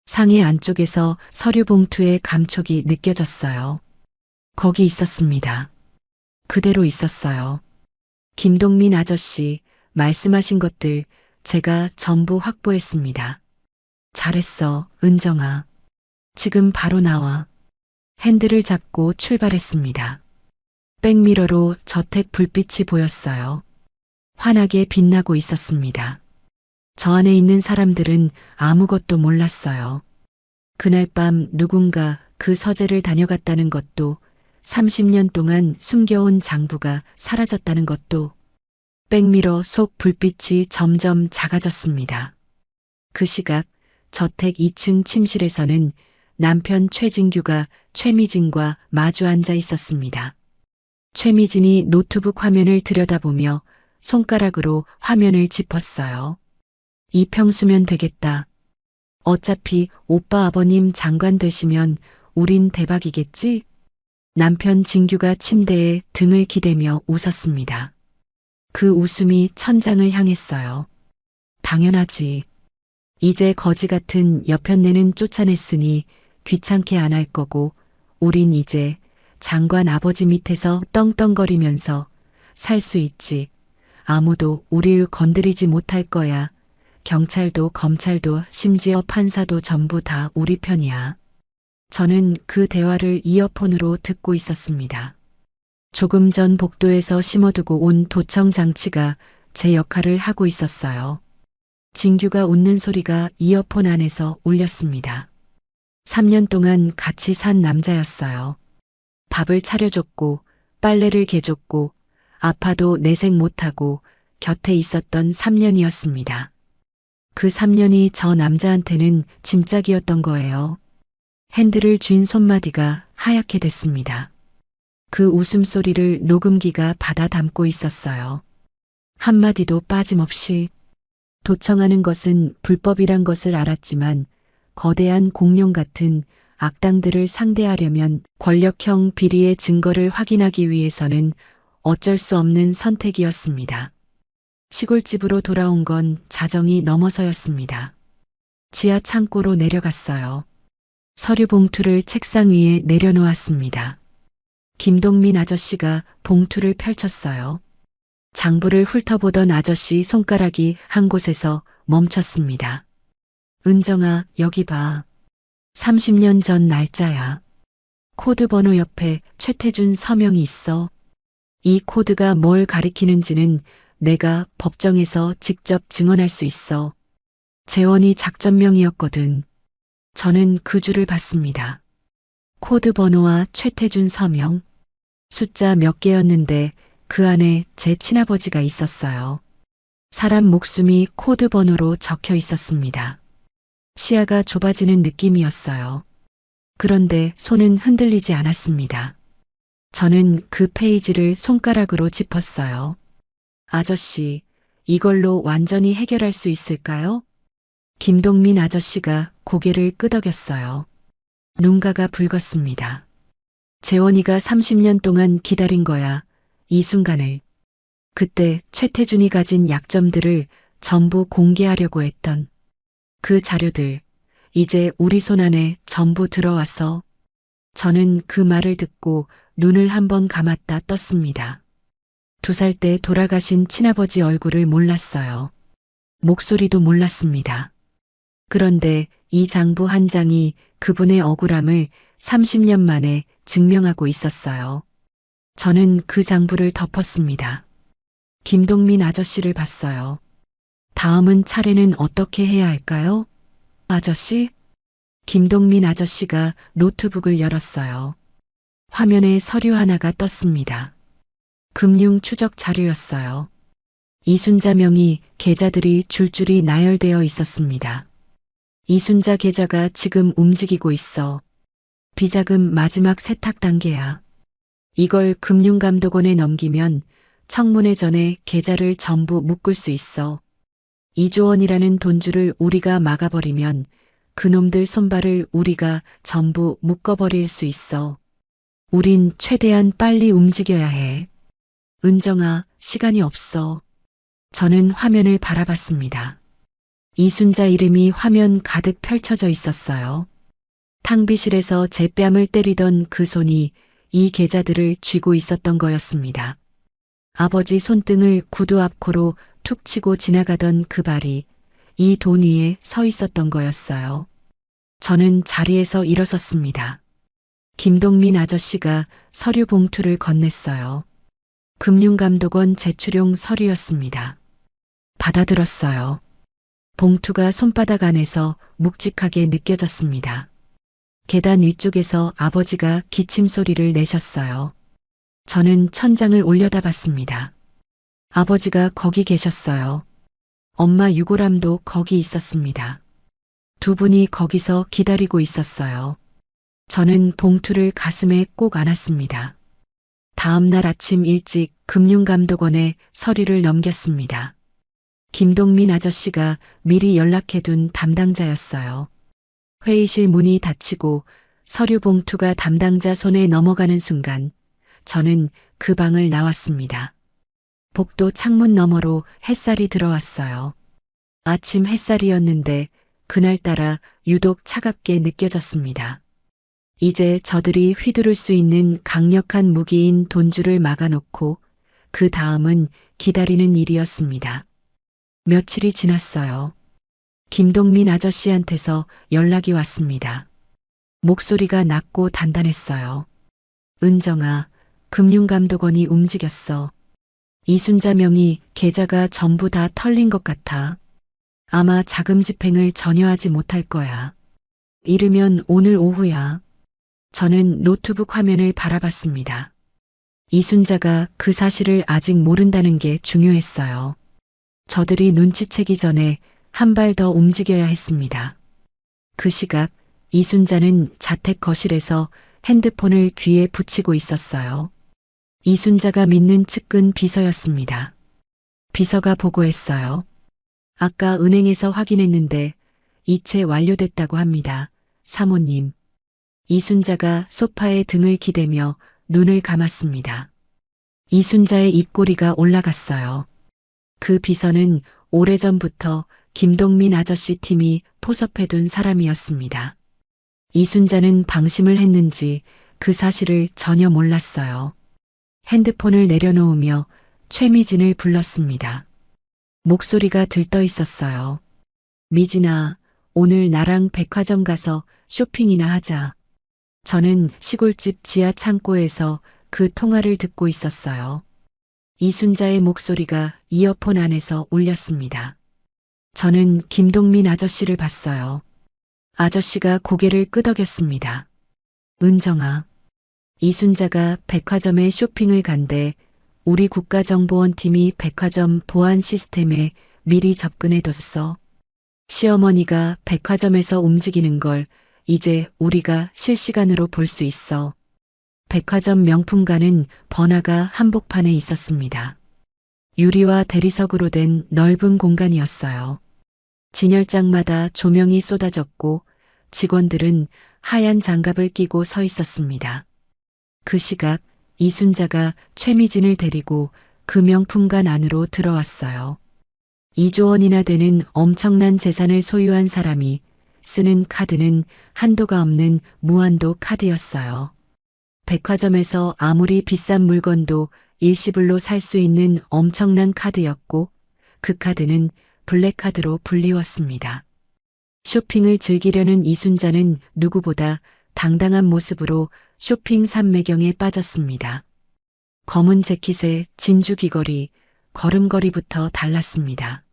상의 안쪽에서 서류 봉투의 감촉이 느껴졌어요. 거기 있었습니다. 그대로 있었어요. 김동민 아저씨 말씀하신 것들 제가 전부 확보했습니다. 잘했어, 은정아. 지금 바로 나와. 핸들을 잡고 출발했습니다. 백미러로 저택 불빛이 보였어요. 환하게 빛나고 있었습니다. 저 안에 있는 사람들은 아무것도 몰랐어요. 그날 밤 누군가 그 서재를 다녀갔다는 것도 30년 동안 숨겨온 장부가 사라졌다는 것도 백미러 속 불빛이 점점 작아졌습니다. 그 시각 저택 2층 침실에서는 남편 최진규가 최미진과 마주 앉아 있었습니다. 최미진이 노트북 화면을 들여다보며 손가락으로 화면을 짚었어요. 이평수면 되겠다. 어차피 오빠 아버님 장관 되시면 우린 대박이겠지? 남편 진규가 침대에 등을 기대며 웃었습니다. 그 웃음이 천장을 향했어요. 당연하지. 이제 거지 같은 여편네는 쫓아냈으니 귀찮게 안 할 거고 우린 이제 장관 아버지 밑에서 떵떵거리면서 살 수 있지. 아무도 우릴 건드리지 못할 거야. 경찰도 검찰도 심지어 판사도 전부 다 우리 편이야. 저는 그 대화를 이어폰으로 듣고 있었습니다. 조금 전 복도에서 심어두고 온 도청 장치가 제 역할을 하고 있었어요. 진규가 웃는 소리가 이어폰 안에서 울렸습니다. 3년 동안 같이 산 남자였어요. 밥을 차려줬고 빨래를 개줬고 아파도 내색 못하고 곁에 있었던 3년이었습니다. 그 3년이 저 남자한테는 짐짝이었던 거예요. 핸들을 쥔 손마디가 하얗게 됐습니다. 그 웃음소리를 녹음기가 받아 담고 있었어요. 한마디도 빠짐없이. 도청하는 것은 불법이란 것을 알았지만 거대한 공룡 같은 악당들을 상대하려면 권력형 비리의 증거를 확인하기 위해서는 어쩔 수 없는 선택이었습니다. 시골집으로 돌아온 건 자정이 넘어서였습니다. 지하 창고로 내려갔어요. 서류 봉투를 책상 위에 내려놓았습니다. 김동민 아저씨가 봉투를 펼쳤어요. 장부를 훑어보던 아저씨 손가락이 한 곳에서 멈췄습니다. 은정아, 여기 봐. 30년 전 날짜야. 코드 번호 옆에 최태준 서명이 있어. 이 코드가 뭘 가리키는지는 내가 법정에서 직접 증언할 수 있어. 재원이 작전명이었거든. 저는 그 줄을 봤습니다. 코드 번호와 최태준 서명. 숫자 몇 개였는데 그 안에 제 친아버지가 있었어요. 사람 목숨이 코드 번호로 적혀 있었습니다. 시야가 좁아지는 느낌이었어요. 그런데 손은 흔들리지 않았습니다. 저는 그 페이지를 손가락으로 짚었어요. 아저씨, 이걸로 완전히 해결할 수 있을까요? 김동민 아저씨가 고개를 끄덕였어요. 눈가가 붉었습니다. 재원이가 30년 동안 기다린 거야. 이 순간을. 그때 최태준이 가진 약점들을 전부 공개하려고 했던 그 자료들, 이제 우리 손 안에 전부 들어와서. 저는 그 말을 듣고 눈을 한번 감았다 떴습니다. 2살 때 돌아가신 친아버지 얼굴을 몰랐어요. 목소리도 몰랐습니다. 그런데 이 장부 한 장이 그분의 억울함을 30년 만에 증명하고 있었어요. 저는 그 장부를 덮었습니다. 김동민 아저씨를 봤어요. 다음은 차례는 어떻게 해야 할까요? 아저씨? 김동민 아저씨가 노트북을 열었어요. 화면에 서류 하나가 떴습니다. 금융 추적 자료였어요. 이순자 명의 계좌들이 줄줄이 나열되어 있었습니다. 이순자 계좌가 지금 움직이고 있어. 비자금 마지막 세탁 단계야. 이걸 금융감독원에 넘기면 청문회 전에 계좌를 전부 묶을 수 있어. 2조 원이라는 돈줄을 우리가 막아버리면 그놈들 손발을 우리가 전부 묶어버릴 수 있어. 우린 최대한 빨리 움직여야 해. 은정아, 시간이 없어. 저는 화면을 바라봤습니다. 이순자 이름이 화면 가득 펼쳐져 있었어요. 탕비실에서 제 뺨을 때리던 그 손이 이 계좌들을 쥐고 있었던 거였습니다. 아버지 손등을 구두 앞코로 툭 치고 지나가던 그 발이 이 돈 위에 서 있었던 거였어요. 저는 자리에서 일어섰습니다. 김동민 아저씨가 서류 봉투를 건넸어요. 금융감독원 제출용 서류였습니다. 받아들었어요. 봉투가 손바닥 안에서 묵직하게 느껴졌습니다. 계단 위쪽에서 아버지가 기침 소리를 내셨어요. 저는 천장을 올려다봤습니다. 아버지가 거기 계셨어요. 엄마 유골함도 거기 있었습니다. 두 분이 거기서 기다리고 있었어요. 저는 봉투를 가슴에 꼭 안았습니다. 다음 날 아침 일찍 금융감독원에 서류를 넘겼습니다. 김동민 아저씨가 미리 연락해둔 담당자였어요. 회의실 문이 닫히고 서류 봉투가 담당자 손에 넘어가는 순간 저는 그 방을 나왔습니다. 복도 창문 너머로 햇살이 들어왔어요. 아침 햇살이었는데 그날따라 유독 차갑게 느껴졌습니다. 이제 저들이 휘두를 수 있는 강력한 무기인 돈줄을 막아놓고 그 다음은 기다리는 일이었습니다. 며칠이 지났어요. 김동민 아저씨한테서 연락이 왔습니다. 목소리가 낮고 단단했어요. 은정아, 금융감독원이 움직였어. 이순자 명의 계좌가 전부 다 털린 것 같아. 아마 자금 집행을 전혀 하지 못할 거야. 이르면 오늘 오후야. 저는 노트북 화면을 바라봤습니다. 이순자가 그 사실을 아직 모른다는 게 중요했어요. 저들이 눈치채기 전에 한 발 더 움직여야 했습니다. 그 시각 이순자는 자택 거실에서 핸드폰을 귀에 붙이고 있었어요. 이순자가 믿는 측근 비서였습니다. 비서가 보고했어요. 아까 은행에서 확인했는데 이체 완료됐다고 합니다. 사모님. 이순자가 소파에 등을 기대며 눈을 감았습니다. 이순자의 입꼬리가 올라갔어요. 그 비서는 오래전부터 김동민 아저씨 팀이 포섭해둔 사람이었습니다. 이순자는 방심을 했는지 그 사실을 전혀 몰랐어요. 핸드폰을 내려놓으며 최미진을 불렀습니다. 목소리가 들떠 있었어요. 미진아, 오늘 나랑 백화점 가서 쇼핑이나 하자. 저는 시골집 지하 창고에서 그 통화를 듣고 있었어요. 이순자의 목소리가 이어폰 안에서 울렸습니다. 저는 김동민 아저씨를 봤어요. 아저씨가 고개를 끄덕였습니다. 은정아. 이순자가 백화점에 쇼핑을 간대 우리 국가정보원팀이 백화점 보안 시스템에 미리 접근해뒀어. 시어머니가 백화점에서 움직이는 걸 이제 우리가 실시간으로 볼 수 있어. 백화점 명품관은 번화가 한복판에 있었습니다. 유리와 대리석으로 된 넓은 공간이었어요. 진열장마다 조명이 쏟아졌고 직원들은 하얀 장갑을 끼고 서 있었습니다. 그 시각 이순자가 최미진을 데리고 그 명품관 안으로 들어왔어요. 2조 원이나 되는 엄청난 재산을 소유한 사람이 쓰는 카드는 한도가 없는 무한도 카드였어요. 백화점에서 아무리 비싼 물건도 일시불로 살 수 있는 엄청난 카드였고 그 카드는 블랙카드로 불리웠습니다. 쇼핑을 즐기려는 이순자는 누구보다 당당한 모습으로 쇼핑 산매경에 빠졌습니다. 검은 재킷에 진주 귀걸이, 걸음걸이부터 달랐습니다.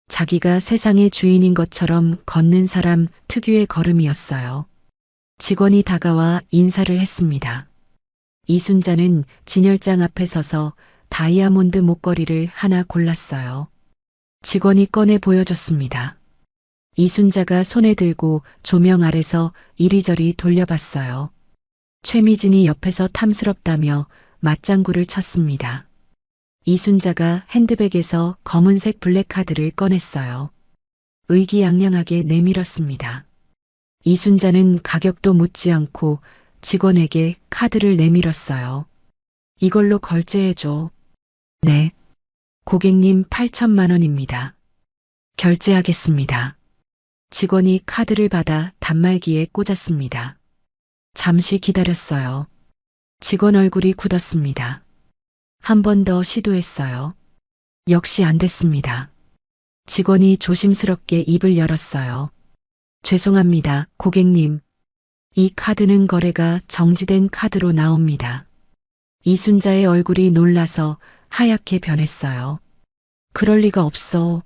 자기가 세상의 주인인 것처럼 걷는 사람 특유의 걸음이었어요. 직원이 다가와 인사를 했습니다. 이순자는 진열장 앞에 서서 다이아몬드 목걸이를 하나 골랐어요. 직원이 꺼내 보여줬습니다. 이순자가 손에 들고 조명 아래서 이리저리 돌려봤어요. 최미진이 옆에서 탐스럽다며 맞장구를 쳤습니다. 이순자가 핸드백에서 검은색 블랙카드를 꺼냈어요. 의기양양하게 내밀었습니다. 이순자는 가격도 묻지 않고 직원에게 카드를 내밀었어요. 이걸로 결제해줘. 네. 고객님 8천만 원입니다. 결제하겠습니다. 직원이 카드를 받아 단말기에 꽂았습니다. 잠시 기다렸어요. 직원 얼굴이 굳었습니다. 한 번 더 시도했어요. 역시 안 됐습니다. 직원이 조심스럽게 입을 열었어요. 죄송합니다, 고객님. 이 카드는 거래가 정지된 카드로 나옵니다. 이순자의 얼굴이 놀라서 하얗게 변했어요. 그럴 리가 없어.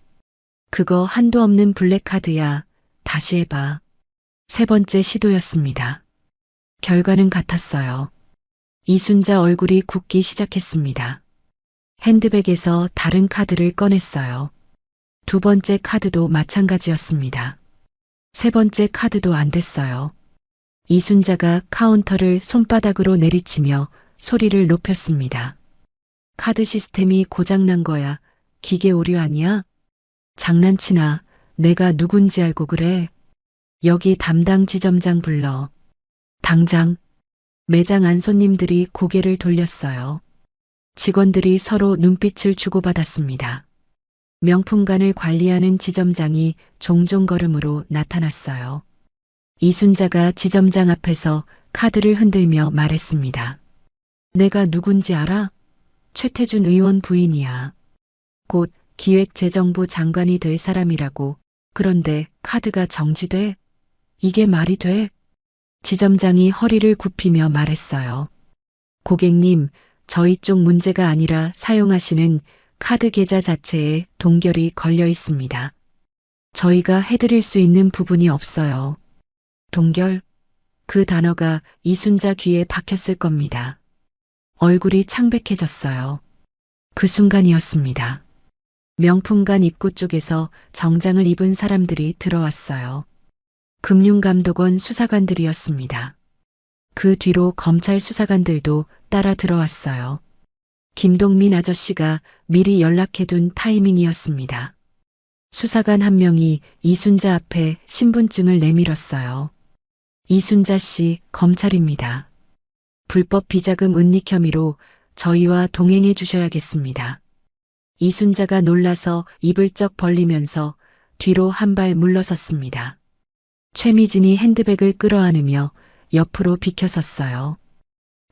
그거 한도 없는 블랙카드야. 다시 해봐. 세 번째 시도였습니다. 결과는 같았어요. 이순자 얼굴이 굳기 시작했습니다. 핸드백에서 다른 카드를 꺼냈어요. 두 번째 카드도 마찬가지였습니다. 세 번째 카드도 안 됐어요. 이순자가 카운터를 손바닥으로 내리치며 소리를 높였습니다. 카드 시스템이 고장난 거야. 기계 오류 아니야? 장난치나. 내가 누군지 알고 그래? 여기 담당 지점장 불러. 당장. 매장 안 손님들이 고개를 돌렸어요. 직원들이 서로 눈빛을 주고받았습니다. 명품관을 관리하는 지점장이 종종 걸음으로 나타났어요. 이순자가 지점장 앞에서 카드를 흔들며 말했습니다. 내가 누군지 알아? 최태준 의원 부인이야. 곧 기획재정부 장관이 될 사람이라고. 그런데 카드가 정지돼? 이게 말이 돼? 지점장이 허리를 굽히며 말했어요. 고객님, 저희 쪽 문제가 아니라 사용하시는 카드 계좌 자체에 동결이 걸려 있습니다. 저희가 해드릴 수 있는 부분이 없어요. 동결? 그 단어가 이순자 귀에 박혔을 겁니다. 얼굴이 창백해졌어요. 그 순간이었습니다. 명품관 입구 쪽에서 정장을 입은 사람들이 들어왔어요. 금융감독원 수사관들이었습니다. 그 뒤로 검찰 수사관들도 따라 들어왔어요. 김동민 아저씨가 미리 연락해둔 타이밍이었습니다. 수사관 한 명이 이순자 앞에 신분증을 내밀었어요. 이순자 씨, 검찰입니다. 불법 비자금 은닉 혐의로 저희와 동행해 주셔야겠습니다. 이순자가 놀라서 입을 쩍 벌리면서 뒤로 한 발 물러섰습니다. 최미진이 핸드백을 끌어안으며 옆으로 비켜섰어요.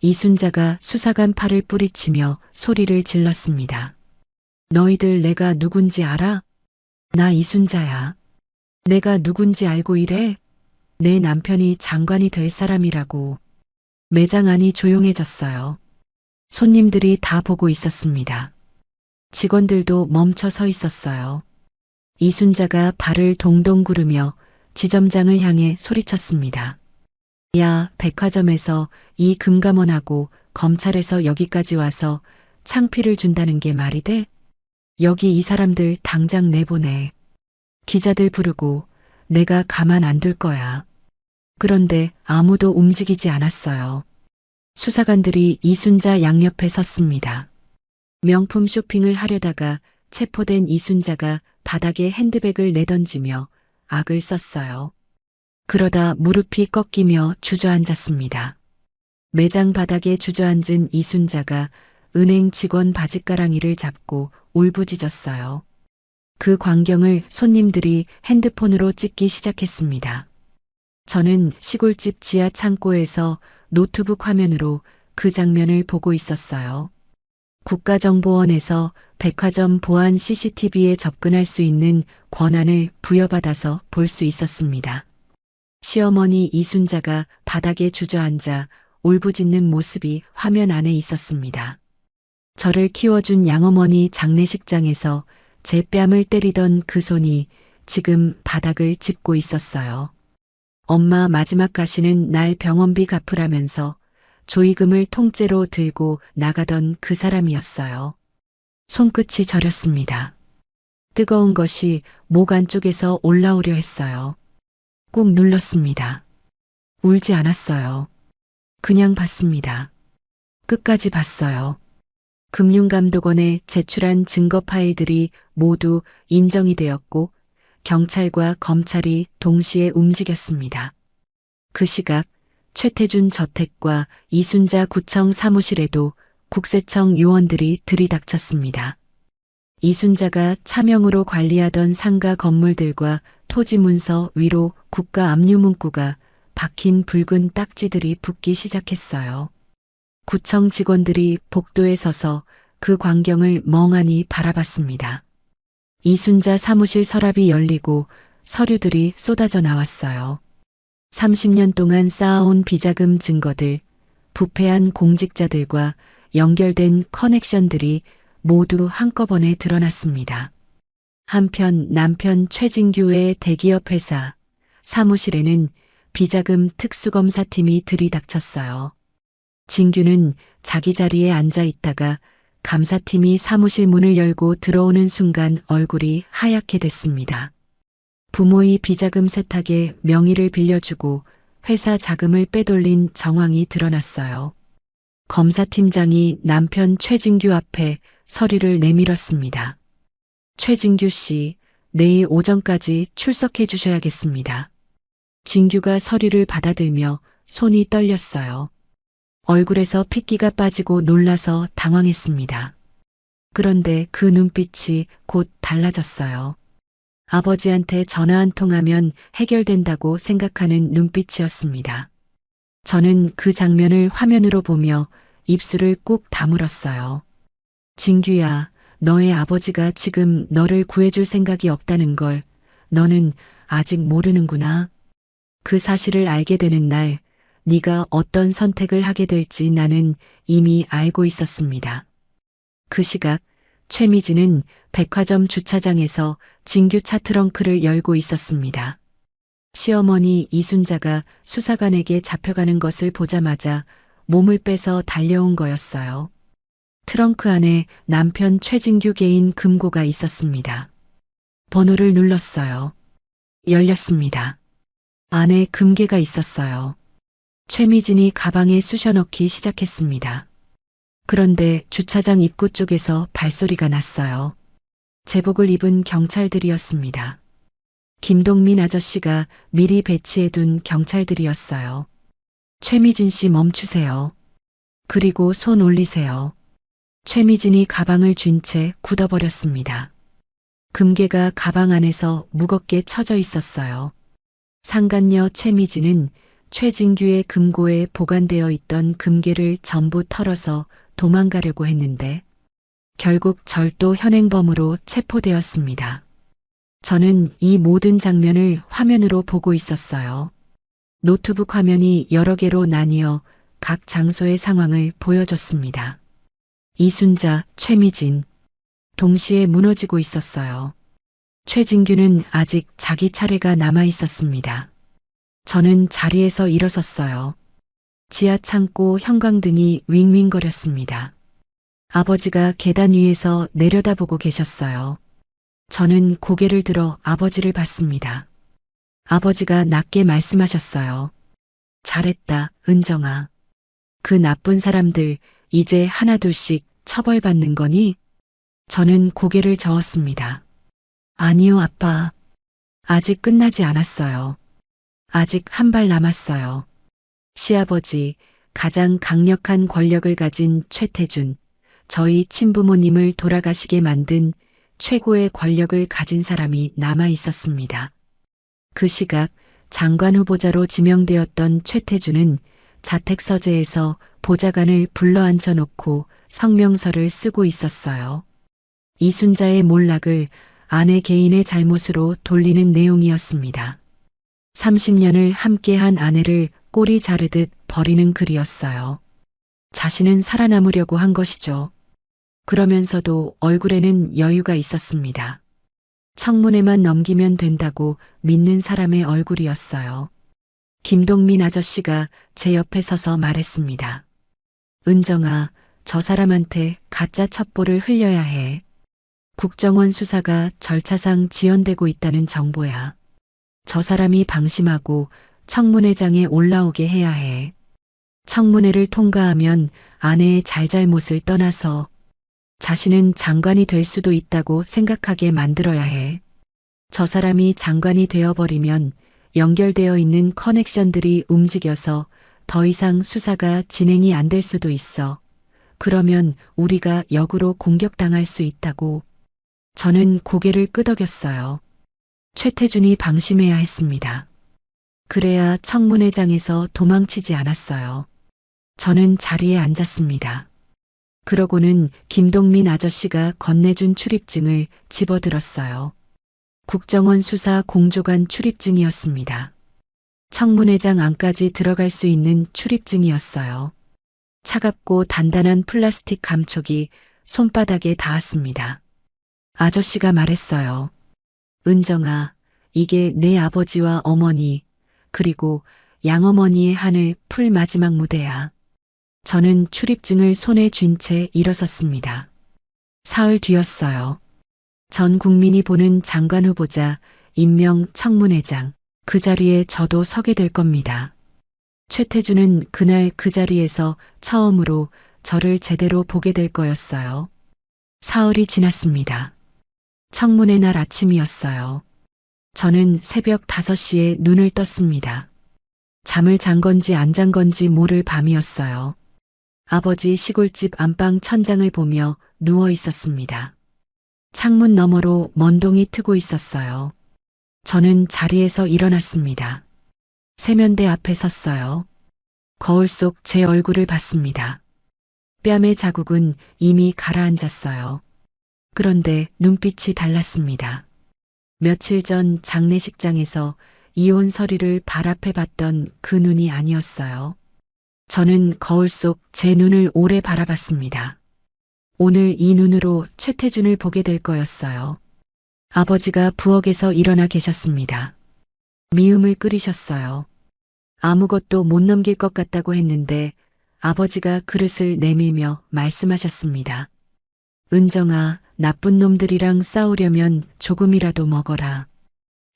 이순자가 수사관 팔을 뿌리치며 소리를 질렀습니다. 너희들 내가 누군지 알아? 나 이순자야. 내가 누군지 알고 이래? 내 남편이 장관이 될 사람이라고. 매장 안이 조용해졌어요. 손님들이 다 보고 있었습니다. 직원들도 멈춰 서 있었어요. 이순자가 발을 동동 구르며 지점장을 향해 소리쳤습니다. 야, 백화점에서 이 금감원하고 검찰에서 여기까지 와서 창피를 준다는 게 말이 돼? 여기 이 사람들 당장 내보내. 기자들 부르고 내가 가만 안 둘 거야. 그런데 아무도 움직이지 않았어요. 수사관들이 이순자 양옆에 섰습니다. 명품 쇼핑을 하려다가 체포된 이순자가 바닥에 핸드백을 내던지며 악을 썼어요. 그러다 무릎이 꺾이며 주저앉았습니다. 매장 바닥에 주저앉은 이순자가 은행 직원 바짓가랑이를 잡고 울부짖었어요. 그 광경을 손님들이 핸드폰으로 찍기 시작했습니다. 저는 시골집 지하 창고에서 노트북 화면으로 그 장면을 보고 있었어요. 국가정보원에서 백화점 보안 CCTV에 접근할 수 있는 권한을 부여받아서 볼 수 있었습니다. 시어머니 이순자가 바닥에 주저앉아 울부짖는 모습이 화면 안에 있었습니다. 저를 키워준 양어머니 장례식장에서 제 뺨을 때리던 그 손이 지금 바닥을 짚고 있었어요. 엄마 마지막 가시는 날 병원비 갚으라면서 조의금을 통째로 들고 나가던 그 사람이었어요. 손끝이 저렸습니다. 뜨거운 것이 목 안쪽에서 올라오려 했어요. 꾹 눌렀습니다. 울지 않았어요. 그냥 봤습니다. 끝까지 봤어요. 금융감독원에 제출한 증거 파일들이 모두 인정이 되었고 경찰과 검찰이 동시에 움직였습니다. 그 시각 최태준 저택과 이순자 구청 사무실에도 국세청 요원들이 들이닥쳤습니다. 이순자가 차명으로 관리하던 상가 건물들과 토지 문서 위로 국가 압류 문구가 박힌 붉은 딱지들이 붙기 시작했어요. 구청 직원들이 복도에 서서 그 광경을 멍하니 바라봤습니다. 이순자 사무실 서랍이 열리고 서류들이 쏟아져 나왔어요. 30년 동안 쌓아온 비자금 증거들, 부패한 공직자들과 연결된 커넥션들이 모두 한꺼번에 드러났습니다. 한편 남편 최진규의 대기업 회사 사무실에는 비자금 특수검사팀이 들이닥쳤어요. 진규는 자기 자리에 앉아 있다가 감사팀이 사무실 문을 열고 들어오는 순간 얼굴이 하얗게 됐습니다. 부모의 비자금 세탁에 명의를 빌려주고 회사 자금을 빼돌린 정황이 드러났어요. 검사팀장이 남편 최진규 앞에 서류를 내밀었습니다. 최진규 씨, 내일 오전까지 출석해 주셔야겠습니다. 진규가 서류를 받아들며 손이 떨렸어요. 얼굴에서 핏기가 빠지고 놀라서 당황했습니다. 그런데 그 눈빛이 곧 달라졌어요. 아버지한테 전화 한 통하면 해결된다고 생각하는 눈빛이었습니다. 저는 그 장면을 화면으로 보며 입술을 꾹 다물었어요. 진규야, 너의 아버지가 지금 너를 구해줄 생각이 없다는 걸 너는 아직 모르는구나. 그 사실을 알게 되는 날 네가 어떤 선택을 하게 될지 나는 이미 알고 있었습니다. 그 시각 최미진은 백화점 주차장에서 진규 차 트렁크를 열고 있었습니다. 시어머니 이순자가 수사관에게 잡혀가는 것을 보자마자 몸을 빼서 달려온 거였어요. 트렁크 안에 남편 최진규 개인 금고가 있었습니다. 번호를 눌렀어요. 열렸습니다. 안에 금괴가 있었어요. 최미진이 가방에 쑤셔넣기 시작했습니다. 그런데 주차장 입구 쪽에서 발소리가 났어요. 제복을 입은 경찰들이었습니다. 김동민 아저씨가 미리 배치해둔 경찰들이었어요. 최미진 씨 멈추세요. 그리고 손 올리세요. 최미진이 가방을 쥔 채 굳어버렸습니다. 금괴가 가방 안에서 무겁게 쳐져 있었어요. 상간녀 최미진은 최진규의 금고에 보관되어 있던 금괴를 전부 털어서 도망가려고 했는데 결국 절도 현행범으로 체포되었습니다. 저는 이 모든 장면을 화면으로 보고 있었어요. 노트북 화면이 여러 개로 나뉘어 각 장소의 상황을 보여줬습니다. 이순자, 최미진 동시에 무너지고 있었어요. 최진규는 아직 자기 차례가 남아 있었습니다. 저는 자리에서 일어섰어요. 지하 창고 형광등이 윙윙거렸습니다. 아버지가 계단 위에서 내려다보고 계셨어요. 저는 고개를 들어 아버지를 봤습니다. 아버지가 낮게 말씀하셨어요. 잘했다, 은정아. 그 나쁜 사람들 이제 하나둘씩 처벌받는 거니? 저는 고개를 저었습니다. 아니요, 아빠. 아직 끝나지 않았어요. 아직 한 발 남았어요. 시아버지, 가장 강력한 권력을 가진 최태준, 저희 친부모님을 돌아가시게 만든 최고의 권력을 가진 사람이 남아 있었습니다. 그 시각 장관 후보자로 지명되었던 최태준은 자택 서재에서 보좌관을 불러 앉혀놓고 성명서를 쓰고 있었어요. 이순자의 몰락을 아내 개인의 잘못으로 돌리는 내용이었습니다. 30년을 함께한 아내를 꼬리 자르듯 버리는 글이었어요. 자신은 살아남으려고 한 것이죠. 그러면서도 얼굴에는 여유가 있었습니다. 청문회만 넘기면 된다고 믿는 사람의 얼굴이었어요. 김동민 아저씨가 제 옆에 서서 말했습니다. 은정아, 저 사람한테 가짜 첩보를 흘려야 해. 국정원 수사가 절차상 지연되고 있다는 정보야. 저 사람이 방심하고 청문회장에 올라오게 해야 해. 청문회를 통과하면 아내의 잘잘못을 떠나서 자신은 장관이 될 수도 있다고 생각하게 만들어야 해. 저 사람이 장관이 되어버리면 연결되어 있는 커넥션들이 움직여서 더 이상 수사가 진행이 안 될 수도 있어. 그러면 우리가 역으로 공격당할 수 있다고. 저는 고개를 끄덕였어요. 최태준이 방심해야 했습니다. 그래야 청문회장에서 도망치지 않았어요. 저는 자리에 앉았습니다. 그러고는 김동민 아저씨가 건네준 출입증을 집어들었어요. 국정원 수사 공조관 출입증이었습니다. 청문회장 안까지 들어갈 수 있는 출입증이었어요. 차갑고 단단한 플라스틱 감촉이 손바닥에 닿았습니다. 아저씨가 말했어요. 은정아, 이게 내 아버지와 어머니, 그리고 양어머니의 한을 풀 마지막 무대야. 저는 출입증을 손에 쥔 채 일어섰습니다. 사흘 뒤였어요. 전 국민이 보는 장관 후보자 임명 청문회장. 그 자리에 저도 서게 될 겁니다. 최태준은 그날 그 자리에서 처음으로 저를 제대로 보게 될 거였어요. 사흘이 지났습니다. 청문회 날 아침이었어요. 저는 새벽 5시에 눈을 떴습니다. 잠을 잔 건지 안 잔 건지 모를 밤이었어요. 아버지 시골집 안방 천장을 보며 누워 있었습니다. 창문 너머로 먼동이 트고 있었어요. 저는 자리에서 일어났습니다. 세면대 앞에 섰어요. 거울 속 제 얼굴을 봤습니다. 뺨의 자국은 이미 가라앉았어요. 그런데 눈빛이 달랐습니다. 며칠 전 장례식장에서 이혼 서류를 발 앞에 봤던 그 눈이 아니었어요. 저는 거울 속 제 눈을 오래 바라봤습니다. 오늘 이 눈으로 최태준을 보게 될 거였어요. 아버지가 부엌에서 일어나 계셨습니다. 미음을 끓이셨어요. 아무것도 못 넘길 것 같다고 했는데 아버지가 그릇을 내밀며 말씀하셨습니다. 은정아, 나쁜 놈들이랑 싸우려면 조금이라도 먹어라.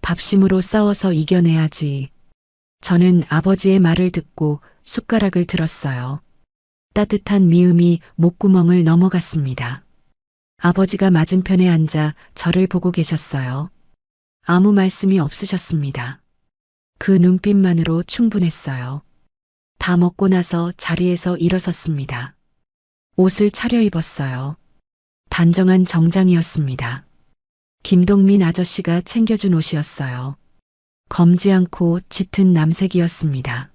밥심으로 싸워서 이겨내야지. 저는 아버지의 말을 듣고 숟가락을 들었어요. 따뜻한 미움이 목구멍을 넘어갔습니다. 아버지가 맞은편에 앉아 저를 보고 계셨어요. 아무 말씀이 없으셨습니다. 그 눈빛만으로 충분했어요. 다 먹고 나서 자리에서 일어섰습니다. 옷을 차려입었어요. 단정한 정장이었습니다. 김동민 아저씨가 챙겨준 옷이었어요. 검지 않고 짙은 남색이었습니다.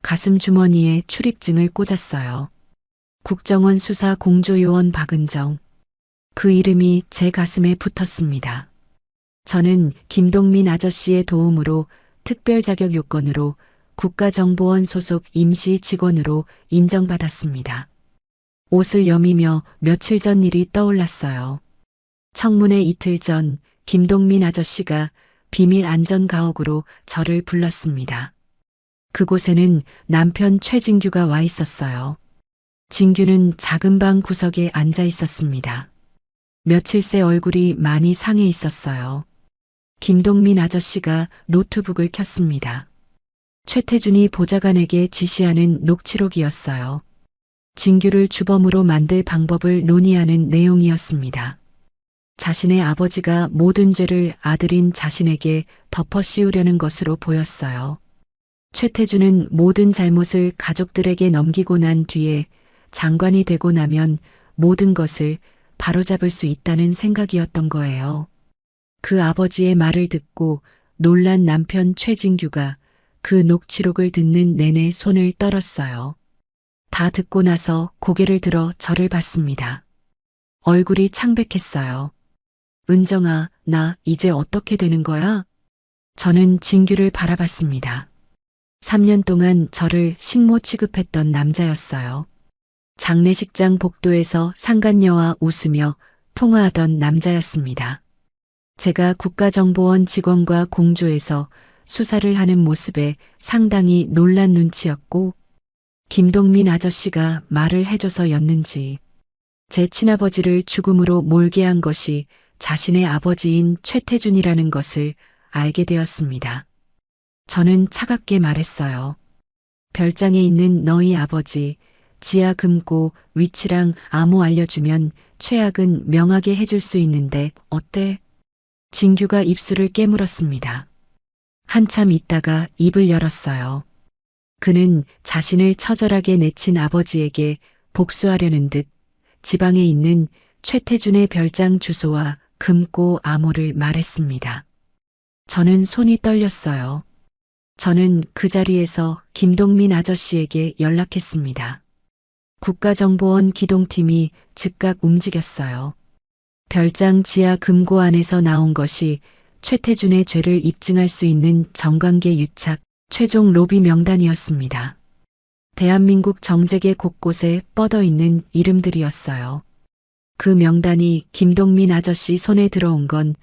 가슴 주머니에 출입증을 꽂았어요. 국정원 수사 공조요원 박은정. 그 이름이 제 가슴에 붙었습니다. 저는 김동민 아저씨의 도움으로 특별 자격 요건으로 국가정보원 소속 임시 직원으로 인정받았습니다. 옷을 여미며 며칠 전 일이 떠올랐어요. 청문회 이틀 전 김동민 아저씨가 비밀 안전 가옥으로 저를 불렀습니다. 그곳에는 남편 최진규가 와 있었어요. 진규는 작은 방 구석에 앉아 있었습니다. 며칠 새 얼굴이 많이 상해 있었어요. 김동민 아저씨가 노트북을 켰습니다. 최태준이 보좌관에게 지시하는 녹취록이었어요. 진규를 주범으로 만들 방법을 논의하는 내용이었습니다. 자신의 아버지가 모든 죄를 아들인 자신에게 덮어 씌우려는 것으로 보였어요. 최태준은 모든 잘못을 가족들에게 넘기고 난 뒤에 장관이 되고 나면 모든 것을 바로잡을 수 있다는 생각이었던 거예요. 그 아버지의 말을 듣고 놀란 남편 최진규가 그 녹취록을 듣는 내내 손을 떨었어요. 다 듣고 나서 고개를 들어 저를 봤습니다. 얼굴이 창백했어요. 은정아, 나 이제 어떻게 되는 거야? 저는 진규를 바라봤습니다. 3년 동안 저를 식모 취급했던 남자였어요. 장례식장 복도에서 상간녀와 웃으며 통화하던 남자였습니다. 제가 국가정보원 직원과 공조해서 수사를 하는 모습에 상당히 놀란 눈치였고 김동민 아저씨가 말을 해줘서였는지 제 친아버지를 죽음으로 몰게 한 것이 자신의 아버지인 최태준이라는 것을 알게 되었습니다. 저는 차갑게 말했어요. 별장에 있는 너희 아버지, 지하 금고 위치랑 암호 알려주면 최악은 명하게 해줄 수 있는데 어때? 진규가 입술을 깨물었습니다. 한참 있다가 입을 열었어요. 그는 자신을 처절하게 내친 아버지에게 복수하려는 듯 지방에 있는 최태준의 별장 주소와 금고 암호를 말했습니다. 저는 손이 떨렸어요. 저는 그 자리에서 김동민 아저씨에게 연락했습니다. 국가정보원 기동팀이 즉각 움직였어요. 별장 지하 금고 안에서 나온 것이 최태준의 죄를 입증할 수 있는 정관계 유착 최종 로비 명단이었습니다. 대한민국 정재계 곳곳에 뻗어 있는 이름들이었어요. 그 명단이 김동민 아저씨 손에 들어온 건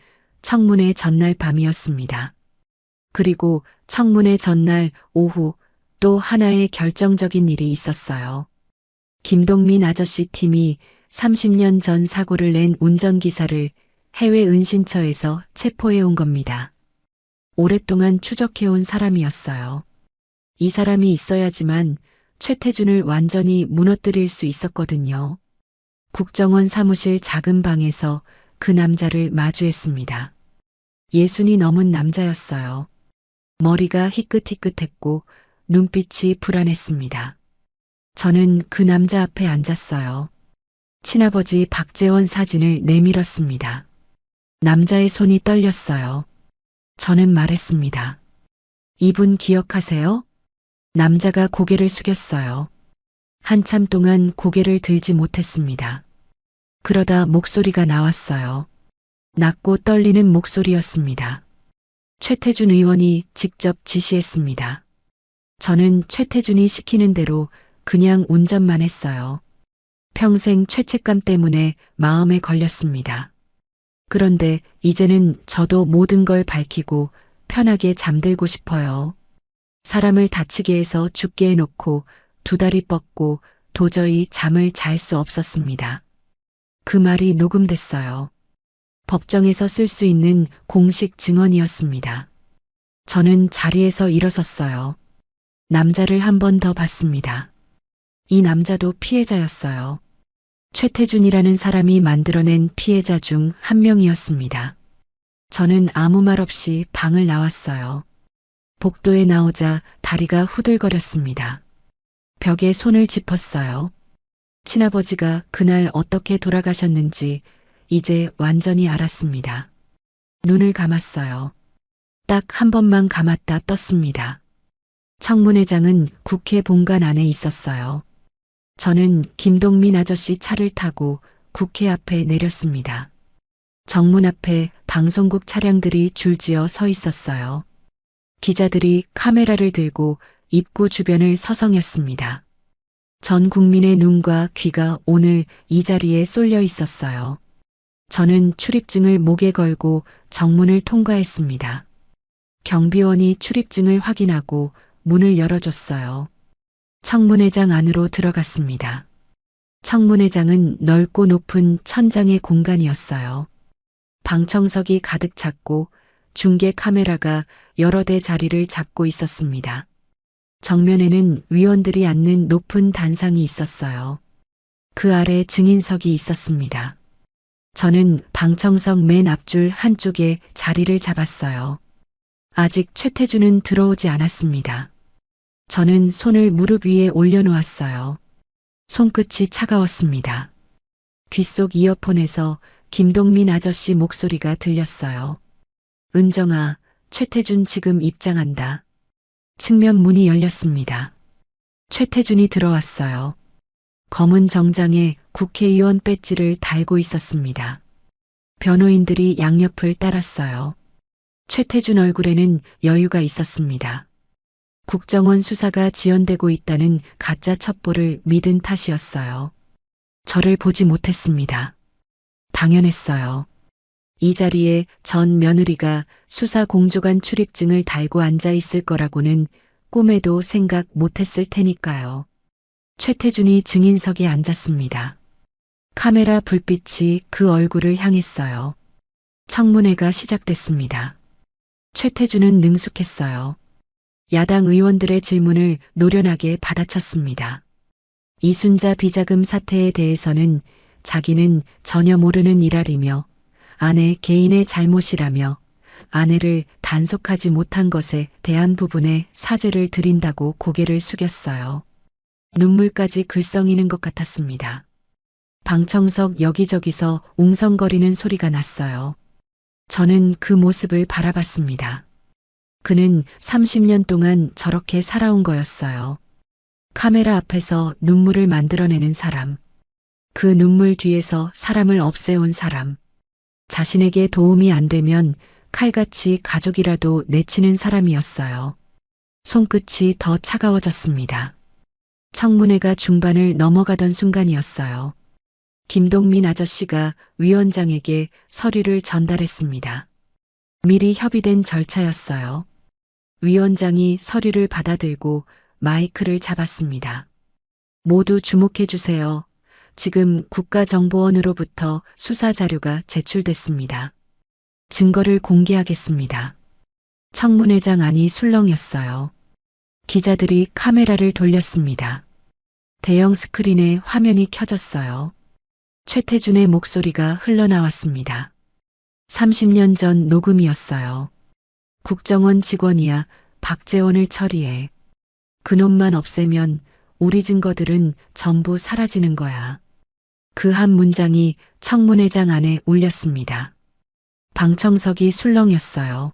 청문회 전날 밤이었습니다. 그리고 청문회 전날 오후 또 하나의 결정적인 일이 있었어요. 김동민 아저씨 팀이 30년 전 사고를 낸 운전기사를 해외 은신처에서 체포해 온 겁니다. 오랫동안 추적해온 사람이었어요. 이 사람이 있어야지만 최태준을 완전히 무너뜨릴 수 있었거든요. 국정원 사무실 작은 방에서 그 남자를 마주했습니다. 60이 넘은 남자였어요. 머리가 희끗희끗했고 눈빛이 불안했습니다. 저는 그 남자 앞에 앉았어요. 친아버지 박재원 사진을 내밀었습니다. 남자의 손이 떨렸어요. 저는 말했습니다. 이분 기억하세요? 남자가 고개를 숙였어요. 한참 동안 고개를 들지 못했습니다. 그러다 목소리가 나왔어요. 낮고 떨리는 목소리였습니다. 최태준 의원이 직접 지시했습니다. 저는 최태준이 시키는 대로 그냥 운전만 했어요. 평생 죄책감 때문에 마음에 걸렸습니다. 그런데 이제는 저도 모든 걸 밝히고 편하게 잠들고 싶어요. 사람을 다치게 해서 죽게 해놓고 두 다리 뻗고 도저히 잠을 잘 수 없었습니다. 그 말이 녹음됐어요. 법정에서 쓸 수 있는 공식 증언이었습니다. 저는 자리에서 일어섰어요. 남자를 한 번 더 봤습니다. 이 남자도 피해자였어요. 최태준이라는 사람이 만들어낸 피해자 중 한 명이었습니다. 저는 아무 말 없이 방을 나왔어요. 복도에 나오자 다리가 후들거렸습니다. 벽에 손을 짚었어요. 친아버지가 그날 어떻게 돌아가셨는지 이제 완전히 알았습니다. 눈을 감았어요. 딱 한 번만 감았다 떴습니다. 청문회장은 국회 본관 안에 있었어요. 저는 김동민 아저씨 차를 타고 국회 앞에 내렸습니다. 정문 앞에 방송국 차량들이 줄지어 서 있었어요. 기자들이 카메라를 들고 입구 주변을 서성였습니다. 전 국민의 눈과 귀가 오늘 이 자리에 쏠려 있었어요. 저는 출입증을 목에 걸고 정문을 통과했습니다. 경비원이 출입증을 확인하고 문을 열어줬어요. 청문회장 안으로 들어갔습니다. 청문회장은 넓고 높은 천장의 공간이었어요. 방청석이 가득 찼고 중계 카메라가 여러 대 자리를 잡고 있었습니다. 정면에는 위원들이 앉는 높은 단상이 있었어요. 그 아래 증인석이 있었습니다. 저는 방청석 맨 앞줄 한쪽에 자리를 잡았어요. 아직 최태준은 들어오지 않았습니다. 저는 손을 무릎 위에 올려놓았어요. 손끝이 차가웠습니다. 귀 속 이어폰에서 김동민 아저씨 목소리가 들렸어요. 은정아, 최태준 지금 입장한다. 측면 문이 열렸습니다. 최태준이 들어왔어요. 검은 정장에 국회의원 배지를 달고 있었습니다. 변호인들이 양옆을 따랐어요. 최태준 얼굴에는 여유가 있었습니다. 국정원 수사가 지연되고 있다는 가짜 첩보를 믿은 탓이었어요. 저를 보지 못했습니다. 당연했어요. 이 자리에 전 며느리가 수사 공조관 출입증을 달고 앉아 있을 거라고는 꿈에도 생각 못했을 테니까요. 최태준이 증인석에 앉았습니다. 카메라 불빛이 그 얼굴을 향했어요. 청문회가 시작됐습니다. 최태준은 능숙했어요. 야당 의원들의 질문을 노련하게 받아쳤습니다. 이순자 비자금 사태에 대해서는 자기는 전혀 모르는 일할이며 아내 개인의 잘못이라며 아내를 단속하지 못한 것에 대한 부분에 사죄를 드린다고 고개를 숙였어요. 눈물까지 글썽이는 것 같았습니다. 방청석 여기저기서 웅성거리는 소리가 났어요. 저는 그 모습을 바라봤습니다. 그는 30년 동안 저렇게 살아온 거였어요. 카메라 앞에서 눈물을 만들어내는 사람. 그 눈물 뒤에서 사람을 없애온 사람. 자신에게 도움이 안 되면 칼같이 가족이라도 내치는 사람이었어요. 손끝이 더 차가워졌습니다. 청문회가 중반을 넘어가던 순간이었어요. 김동민 아저씨가 위원장에게 서류를 전달했습니다. 미리 협의된 절차였어요. 위원장이 서류를 받아들고 마이크를 잡았습니다. 모두 주목해 주세요. 지금 국가정보원으로부터 수사 자료가 제출됐습니다. 증거를 공개하겠습니다. 청문회장 안이 술렁였어요. 기자들이 카메라를 돌렸습니다. 대형 스크린에 화면이 켜졌어요. 최태준의 목소리가 흘러나왔습니다. 30년 전 녹음이었어요. 국정원 직원이야 박재원을 처리해. 그놈만 없애면 우리 증거들은 전부 사라지는 거야. 그 한 문장이 청문회장 안에 울렸습니다. 방청석이 술렁였어요.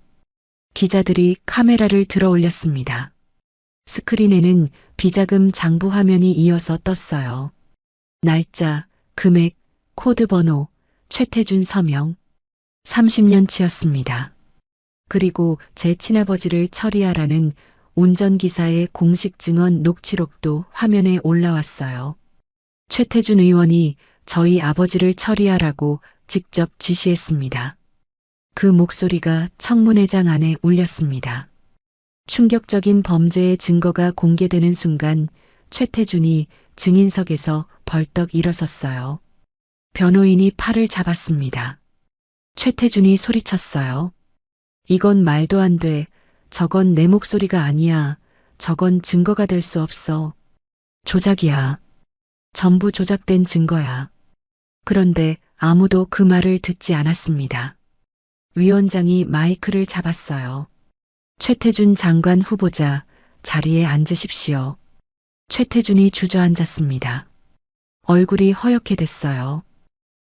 기자들이 카메라를 들어 올렸습니다. 스크린에는 비자금 장부 화면이 이어서 떴어요. 날짜, 금액, 코드 번호, 최태준 서명. 30년치였습니다. 그리고 제 친아버지를 처리하라는 운전기사의 공식 증언 녹취록도 화면에 올라왔어요. 최태준 의원이 저희 아버지를 처리하라고 직접 지시했습니다. 그 목소리가 청문회장 안에 울렸습니다. 충격적인 범죄의 증거가 공개되는 순간 최태준이 증인석에서 벌떡 일어섰어요. 변호인이 팔을 잡았습니다. 최태준이 소리쳤어요. 이건 말도 안 돼. 저건 내 목소리가 아니야. 저건 증거가 될 수 없어. 조작이야. 전부 조작된 증거야. 그런데 아무도 그 말을 듣지 않았습니다. 위원장이 마이크를 잡았어요. 최태준 장관 후보자, 자리에 앉으십시오. 최태준이 주저앉았습니다. 얼굴이 허옇게 됐어요.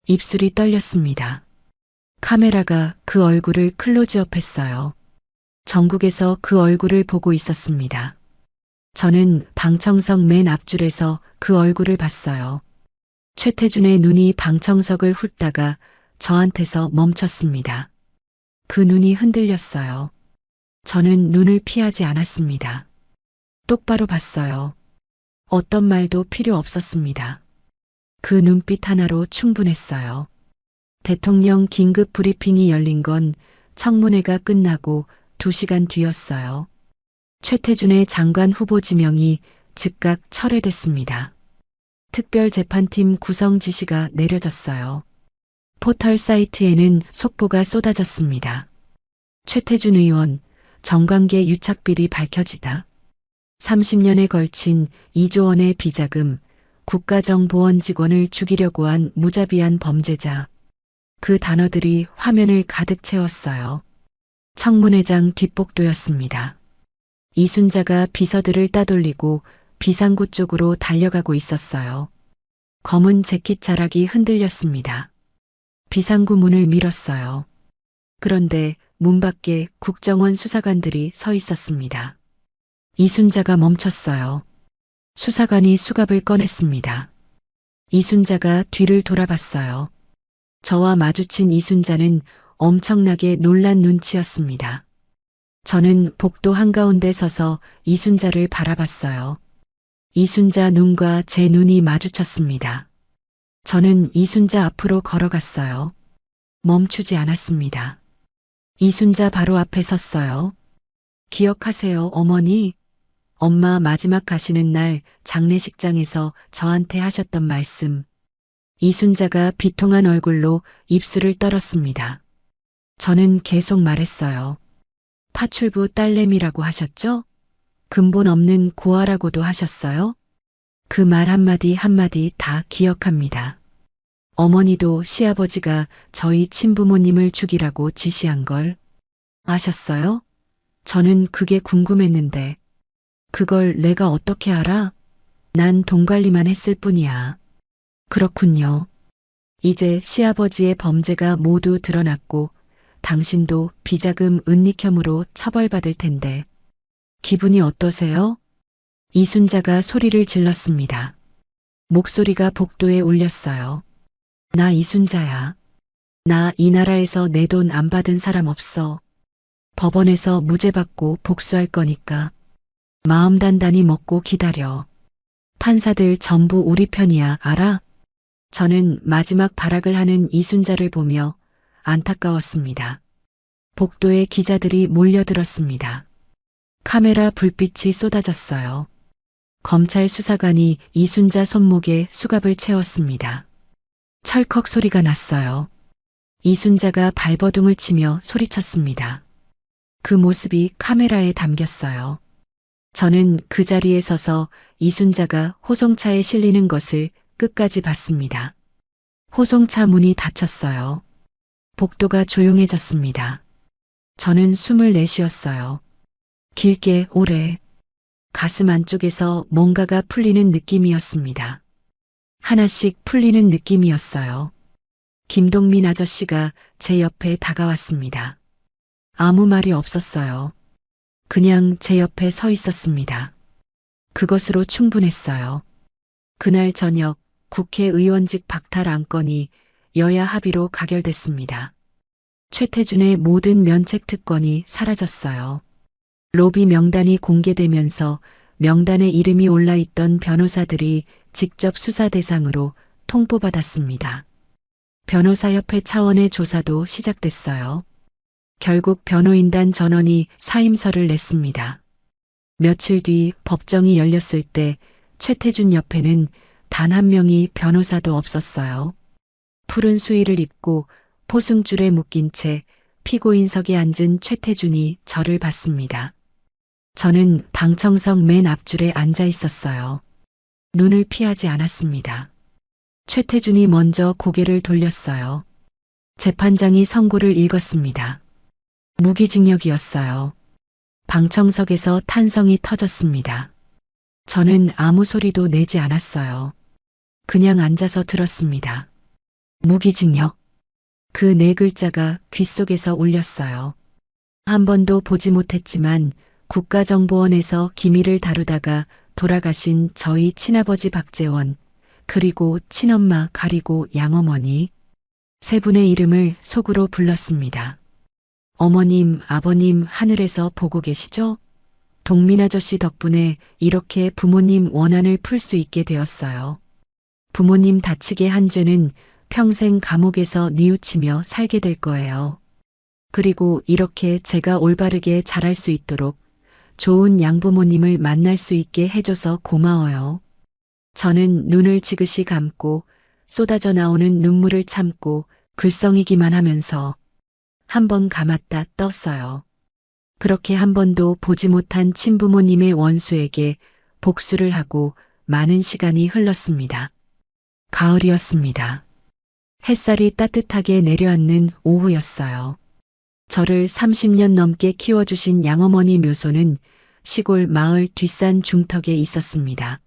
입술이 떨렸습니다. 카메라가 그 얼굴을 클로즈업했어요. 전국에서 그 얼굴을 보고 있었습니다. 저는 방청석 맨 앞줄에서 그 얼굴을 봤어요. 최태준의 눈이 방청석을 훑다가 저한테서 멈췄습니다. 그 눈이 흔들렸어요. 저는 눈을 피하지 않았습니다. 똑바로 봤어요. 어떤 말도 필요 없었습니다. 그 눈빛 하나로 충분했어요. 대통령 긴급 브리핑이 열린 건 청문회가 끝나고 2시간 뒤였어요. 최태준의 장관 후보 지명이 즉각 철회됐습니다. 특별재판팀 구성 지시가 내려졌어요. 포털 사이트에는 속보가 쏟아졌습니다. 최태준 의원, 정관계 유착비리 밝혀지다. 30년에 걸친 2조 원의 비자금, 국가정보원 직원을 죽이려고 한 무자비한 범죄자. 그 단어들이 화면을 가득 채웠어요. 청문회장 뒷복도였습니다. 이순자가 비서들을 따돌리고 비상구 쪽으로 달려가고 있었어요. 검은 재킷 자락이 흔들렸습니다. 비상구 문을 밀었어요. 그런데 문 밖에 국정원 수사관들이 서 있었습니다. 이순자가 멈췄어요. 수사관이 수갑을 꺼냈습니다. 이순자가 뒤를 돌아봤어요. 저와 마주친 이순자는 엄청나게 놀란 눈치였습니다. 저는 복도 한가운데 서서 이순자를 바라봤어요. 이순자 눈과 제 눈이 마주쳤습니다. 저는 이순자 앞으로 걸어갔어요. 멈추지 않았습니다. 이순자 바로 앞에 섰어요. 기억하세요, 어머니? 엄마 마지막 가시는 날 장례식장에서 저한테 하셨던 말씀. 이순자가 비통한 얼굴로 입술을 떨었습니다. 저는 계속 말했어요. 파출부 딸내미라고 하셨죠? 근본 없는 고아라고도 하셨어요? 그 말 한마디 한마디 다 기억합니다. 어머니도 시아버지가 저희 친부모님을 죽이라고 지시한 걸 아셨어요? 저는 그게 궁금했는데 그걸 내가 어떻게 알아? 난 돈 관리만 했을 뿐이야. 그렇군요. 이제 시아버지의 범죄가 모두 드러났고 당신도 비자금 은닉혐으로 처벌받을 텐데 기분이 어떠세요? 이순자가 소리를 질렀습니다. 목소리가 복도에 울렸어요. 나 이순자야. 나 이 나라에서 내 돈 안 받은 사람 없어. 법원에서 무죄 받고 복수할 거니까 마음 단단히 먹고 기다려. 판사들 전부 우리 편이야, 알아? 저는 마지막 발악을 하는 이순자를 보며 안타까웠습니다. 복도에 기자들이 몰려들었습니다. 카메라 불빛이 쏟아졌어요. 검찰 수사관이 이순자 손목에 수갑을 채웠습니다. 철컥 소리가 났어요. 이순자가 발버둥을 치며 소리쳤습니다. 그 모습이 카메라에 담겼어요. 저는 그 자리에 서서 이순자가 호송차에 실리는 것을 끝까지 봤습니다. 호송차 문이 닫혔어요. 복도가 조용해졌습니다. 저는 숨을 내쉬었어요. 길게 오래 가슴 안쪽에서 뭔가가 풀리는 느낌이었습니다. 하나씩 풀리는 느낌이었어요. 김동민 아저씨가 제 옆에 다가왔습니다. 아무 말이 없었어요. 그냥 제 옆에 서 있었습니다. 그것으로 충분했어요. 그날 저녁 국회의원직 박탈 안건이 여야 합의로 가결됐습니다. 최태준의 모든 면책 특권이 사라졌어요. 로비 명단이 공개되면서 명단에 이름이 올라있던 변호사들이 직접 수사 대상으로 통보받았습니다. 변호사협회 차원의 조사도 시작됐어요. 결국 변호인단 전원이 사임서를 냈습니다. 며칠 뒤 법정이 열렸을 때 최태준 옆에는 단 한 명의 변호사도 없었어요. 푸른 수의를 입고 포승줄에 묶인 채 피고인석에 앉은 최태준이 저를 봤습니다. 저는 방청석 맨 앞줄에 앉아 있었어요. 눈을 피하지 않았습니다. 최태준이 먼저 고개를 돌렸어요. 재판장이 선고를 읽었습니다. 무기징역이었어요. 방청석에서 탄성이 터졌습니다. 저는 아무 소리도 내지 않았어요. 그냥 앉아서 들었습니다. 무기징역. 그 네 글자가 귓속에서 울렸어요. 한 번도 보지 못했지만 국가정보원에서 기밀을 다루다가 돌아가신 저희 친아버지 박재원, 그리고 친엄마 가리고 양어머니 세 분의 이름을 속으로 불렀습니다. 어머님, 아버님 하늘에서 보고 계시죠? 동민 아저씨 덕분에 이렇게 부모님 원한을 풀 수 있게 되었어요. 부모님 다치게 한 죄는 평생 감옥에서 뉘우치며 살게 될 거예요. 그리고 이렇게 제가 올바르게 자랄 수 있도록 좋은 양부모님을 만날 수 있게 해줘서 고마워요. 저는 눈을 지그시 감고 쏟아져 나오는 눈물을 참고 글썽이기만 하면서 한 번 감았다 떴어요. 그렇게 한 번도 보지 못한 친부모님의 원수에게 복수를 하고 많은 시간이 흘렀습니다. 가을이었습니다. 햇살이 따뜻하게 내려앉는 오후였어요. 저를 30년 넘게 키워주신 양어머니 묘소는 시골 마을 뒷산 중턱에 있었습니다.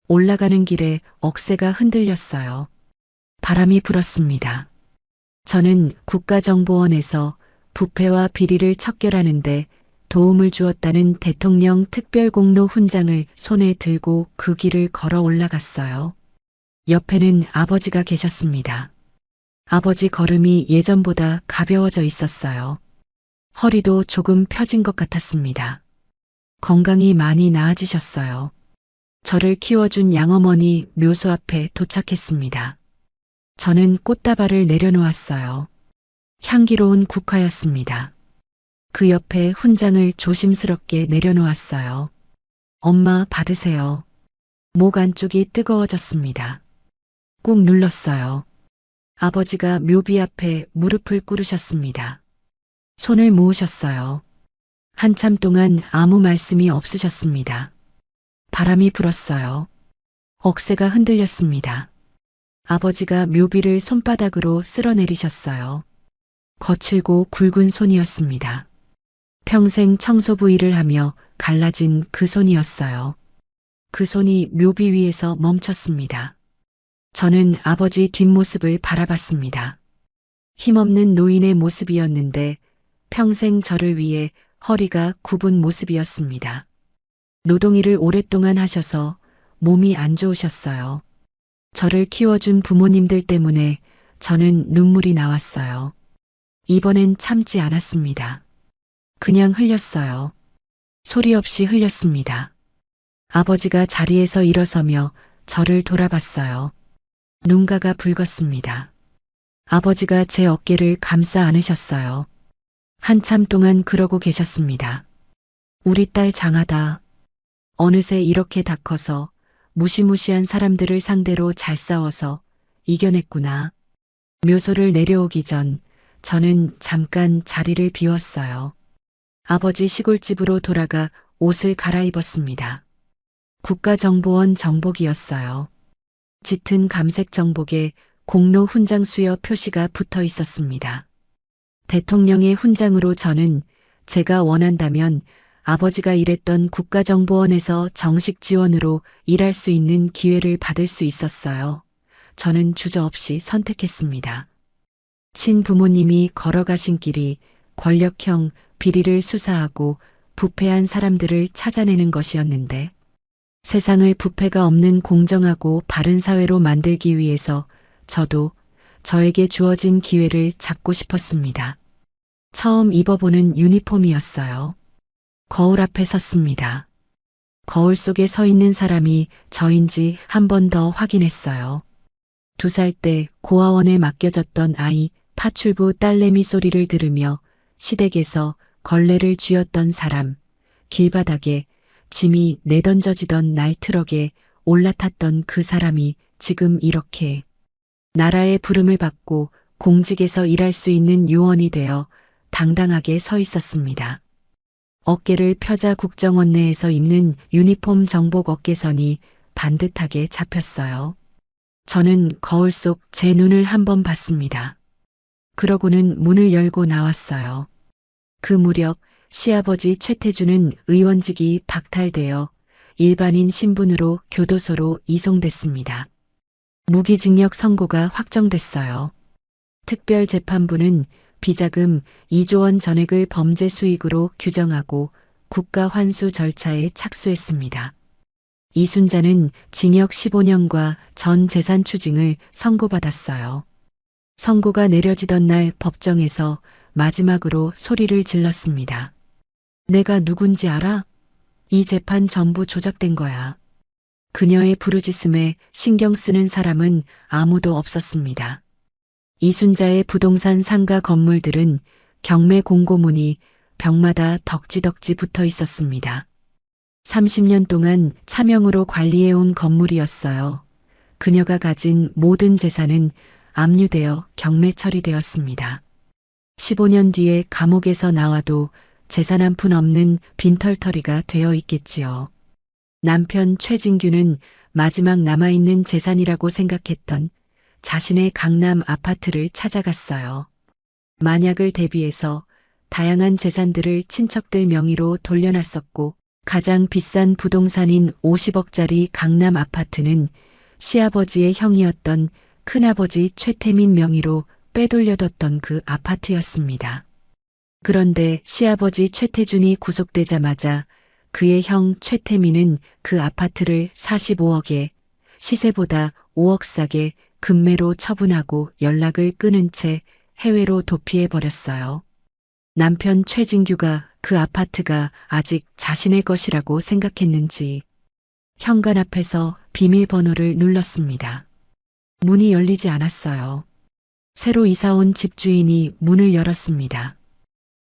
올라가는 길에 억새가 흔들렸어요. 바람이 불었습니다. 저는 국가정보원에서 부패와 비리를 척결하는데 도움을 주었다는 대통령 특별공로 훈장을 손에 들고 그 길을 걸어 올라갔어요. 옆에는 아버지가 계셨습니다. 아버지 걸음이 예전보다 가벼워져 있었어요. 허리도 조금 펴진 것 같았습니다. 건강이 많이 나아지셨어요. 저를 키워준 양어머니 묘소 앞에 도착했습니다. 저는 꽃다발을 내려놓았어요. 향기로운 국화였습니다. 그 옆에 훈장을 조심스럽게 내려놓았어요. 엄마 받으세요. 목 안쪽이 뜨거워졌습니다. 꾹 눌렀어요. 아버지가 묘비 앞에 무릎을 꿇으셨습니다. 손을 모으셨어요. 한참 동안 아무 말씀이 없으셨습니다. 바람이 불었어요. 억새가 흔들렸습니다. 아버지가 묘비를 손바닥으로 쓸어내리셨어요. 거칠고 굵은 손이었습니다. 평생 청소부 일을 하며 갈라진 그 손이었어요. 그 손이 묘비 위에서 멈췄습니다. 저는 아버지 뒷모습을 바라봤습니다. 힘없는 노인의 모습이었는데 평생 저를 위해 허리가 굽은 모습이었습니다. 노동일을 오랫동안 하셔서 몸이 안 좋으셨어요. 저를 키워준 부모님들 때문에 저는 눈물이 나왔어요. 이번엔 참지 않았습니다. 그냥 흘렸어요. 소리 없이 흘렸습니다. 아버지가 자리에서 일어서며 저를 돌아봤어요. 눈가가 붉었습니다. 아버지가 제 어깨를 감싸 안으셨어요. 한참 동안 그러고 계셨습니다. 우리 딸 장하다. 어느새 이렇게 다 커서 무시무시한 사람들을 상대로 잘 싸워서 이겨냈구나. 묘소를 내려오기 전 저는 잠깐 자리를 비웠어요. 아버지 시골집으로 돌아가 옷을 갈아입었습니다. 국가정보원 정복이었어요. 짙은 감색 정복에 공로 훈장 수여 표시가 붙어 있었습니다. 대통령의 훈장으로 저는 제가 원한다면 아버지가 일했던 국가정보원에서 정식 지원으로 일할 수 있는 기회를 받을 수 있었어요. 저는 주저없이 선택했습니다. 친부모님이 걸어가신 길이 권력형 비리를 수사하고 부패한 사람들을 찾아내는 것이었는데 세상을 부패가 없는 공정하고 바른 사회로 만들기 위해서 저도 저에게 주어진 기회를 잡고 싶었습니다. 처음 입어보는 유니폼이었어요. 거울 앞에 섰습니다. 거울 속에 서 있는 사람이 저인지 한 번 더 확인했어요. 2살 때 고아원에 맡겨졌던 아이 파출부 딸내미 소리를 들으며 시댁에서 걸레를 쥐었던 사람, 길바닥에 짐이 내던져지던 날 트럭에 올라탔던 그 사람이 지금 이렇게 나라의 부름을 받고 공직에서 일할 수 있는 요원이 되어 당당하게 서 있었습니다. 어깨를 펴자 국정원 내에서 입는 유니폼 정복 어깨선이 반듯하게 잡혔어요. 저는 거울 속 제 눈을 한번 봤습니다. 그러고는 문을 열고 나왔어요. 그 무렵 시아버지 최태주는 의원직이 박탈되어 일반인 신분으로 교도소로 이송됐습니다. 무기징역 선고가 확정됐어요. 특별재판부는 비자금 2조 원 전액을 범죄 수익으로 규정하고 국가 환수 절차에 착수했습니다. 이순자는 징역 15년과 전 재산 추징을 선고받았어요. 선고가 내려지던 날 법정에서 마지막으로 소리를 질렀습니다. 내가 누군지 알아? 이 재판 전부 조작된 거야. 그녀의 부르짖음에 신경 쓰는 사람은 아무도 없었습니다. 이순자의 부동산 상가 건물들은 경매 공고문이 벽마다 덕지덕지 붙어 있었습니다. 30년 동안 차명으로 관리해온 건물이었어요. 그녀가 가진 모든 재산은 압류되어 경매 처리되었습니다. 15년 뒤에 감옥에서 나와도 재산 한 푼 없는 빈털터리가 되어 있겠지요. 남편 최진규는 마지막 남아있는 재산이라고 생각했던 자신의 강남 아파트를 찾아갔어요. 만약을 대비해서 다양한 재산들을 친척들 명의로 돌려놨었고 가장 비싼 부동산인 50억짜리 강남 아파트는 시아버지의 형이었던 큰아버지 최태민 명의로 빼돌려뒀던 그 아파트였습니다. 그런데 시아버지 최태준이 구속되자마자 그의 형 최태민은 그 아파트를 45억에 시세보다 5억 싸게 급매로 처분하고 연락을 끊은 채 해외로 도피해버렸어요. 남편 최진규가 그 아파트가 아직 자신의 것이라고 생각했는지 현관 앞에서 비밀번호를 눌렀습니다. 문이 열리지 않았어요. 새로 이사온 집주인이 문을 열었습니다.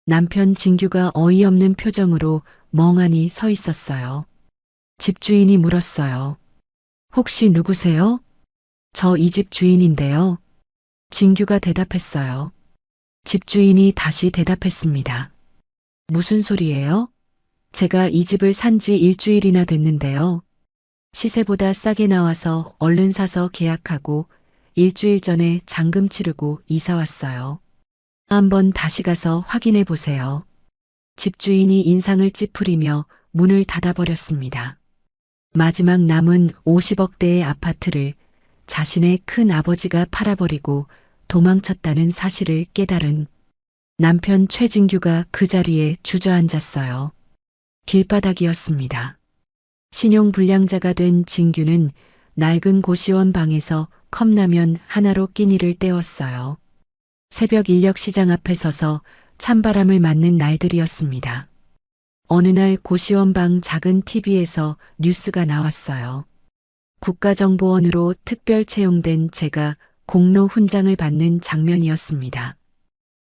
남편 진규가 어이없는 표정으로 멍하니 서 있었어요. 집주인이 물었어요. 혹시 누구세요? 저 이 집 주인인데요. 진규가 대답했어요. 집주인이 다시 대답했습니다. 무슨 소리예요? 제가 이 집을 산 지 일주일이나 됐는데요. 시세보다 싸게 나와서 얼른 사서 계약하고 일주일 전에 잔금 치르고 이사 왔어요. 한번 다시 가서 확인해 보세요. 집주인이 인상을 찌푸리며 문을 닫아버렸습니다. 마지막 남은 50억대의 아파트를 자신의 큰 아버지가 팔아버리고 도망쳤다는 사실을 깨달은 남편 최진규가 그 자리에 주저앉았어요. 길바닥이었습니다. 신용불량자가 된 진규는 낡은 고시원 방에서 컵라면 하나로 끼니를 때웠어요. 새벽 인력시장 앞에 서서 찬바람을 맞는 날들이었습니다. 어느 날 고시원 방 작은 TV에서 뉴스가 나왔어요. 국가정보원으로 특별 채용된 제가 공로 훈장을 받는 장면이었습니다.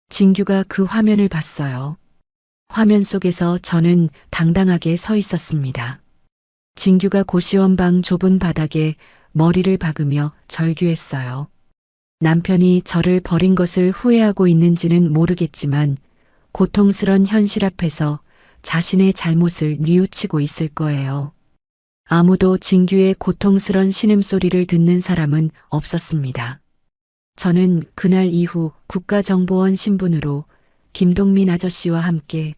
진규가 그 화면을 봤어요. 화면 속에서 저는 당당하게 서 있었습니다. 진규가 고시원 방 좁은 바닥에 머리를 박으며 절규했어요. 남편이 저를 버린 것을 후회하고 있는지는 모르겠지만 고통스런 현실 앞에서 자신의 잘못을 뉘우치고 있을 거예요. 아무도 진규의 고통스런 신음소리를 듣는 사람은 없었습니다. 저는 그날 이후 국가정보원 신분으로 김동민 아저씨와 함께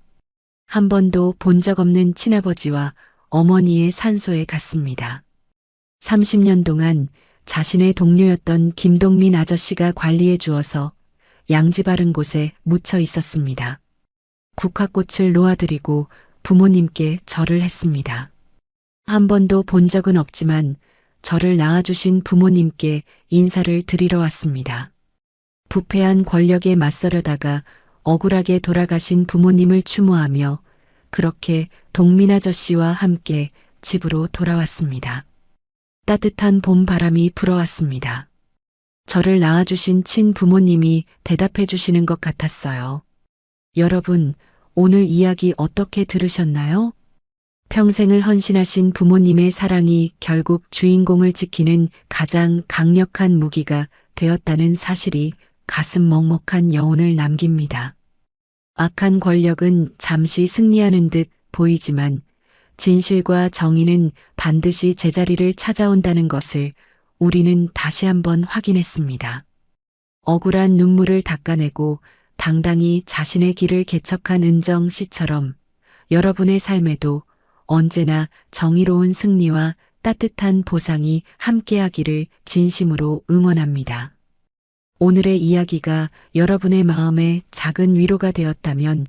한 번도 본 적 없는 친아버지와 어머니의 산소에 갔습니다. 30년 동안 자신의 동료였던 김동민 아저씨가 관리해 주어서 양지 바른 곳에 묻혀 있었습니다. 국화꽃을 놓아드리고 부모님께 절을 했습니다. 한 번도 본 적은 없지만 저를 낳아주신 부모님께 인사를 드리러 왔습니다. 부패한 권력에 맞서려다가 억울하게 돌아가신 부모님을 추모하며 그렇게 동민 아저씨와 함께 집으로 돌아왔습니다. 따뜻한 봄 바람이 불어왔습니다. 저를 낳아주신 친부모님이 대답해 주시는 것 같았어요. 여러분, 오늘 이야기 어떻게 들으셨나요? 평생을 헌신하신 부모님의 사랑이 결국 주인공을 지키는 가장 강력한 무기가 되었다는 사실이 가슴 먹먹한 여운을 남깁니다. 악한 권력은 잠시 승리하는 듯 보이지만 진실과 정의는 반드시 제자리를 찾아온다는 것을 우리는 다시 한번 확인했습니다. 억울한 눈물을 닦아내고 당당히 자신의 길을 개척한 은정 씨처럼 여러분의 삶에도 언제나 정의로운 승리와 따뜻한 보상이 함께하기를 진심으로 응원합니다. 오늘의 이야기가 여러분의 마음에 작은 위로가 되었다면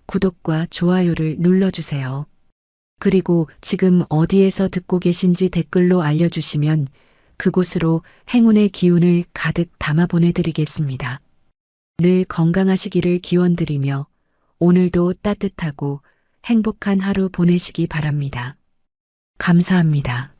구독과 좋아요를 눌러주세요. 그리고 지금 어디에서 듣고 계신지 댓글로 알려주시면 그곳으로 행운의 기운을 가득 담아 보내드리겠습니다. 늘 건강하시기를 기원드리며 오늘도 따뜻하고 행복한 하루 보내시기 바랍니다. 감사합니다.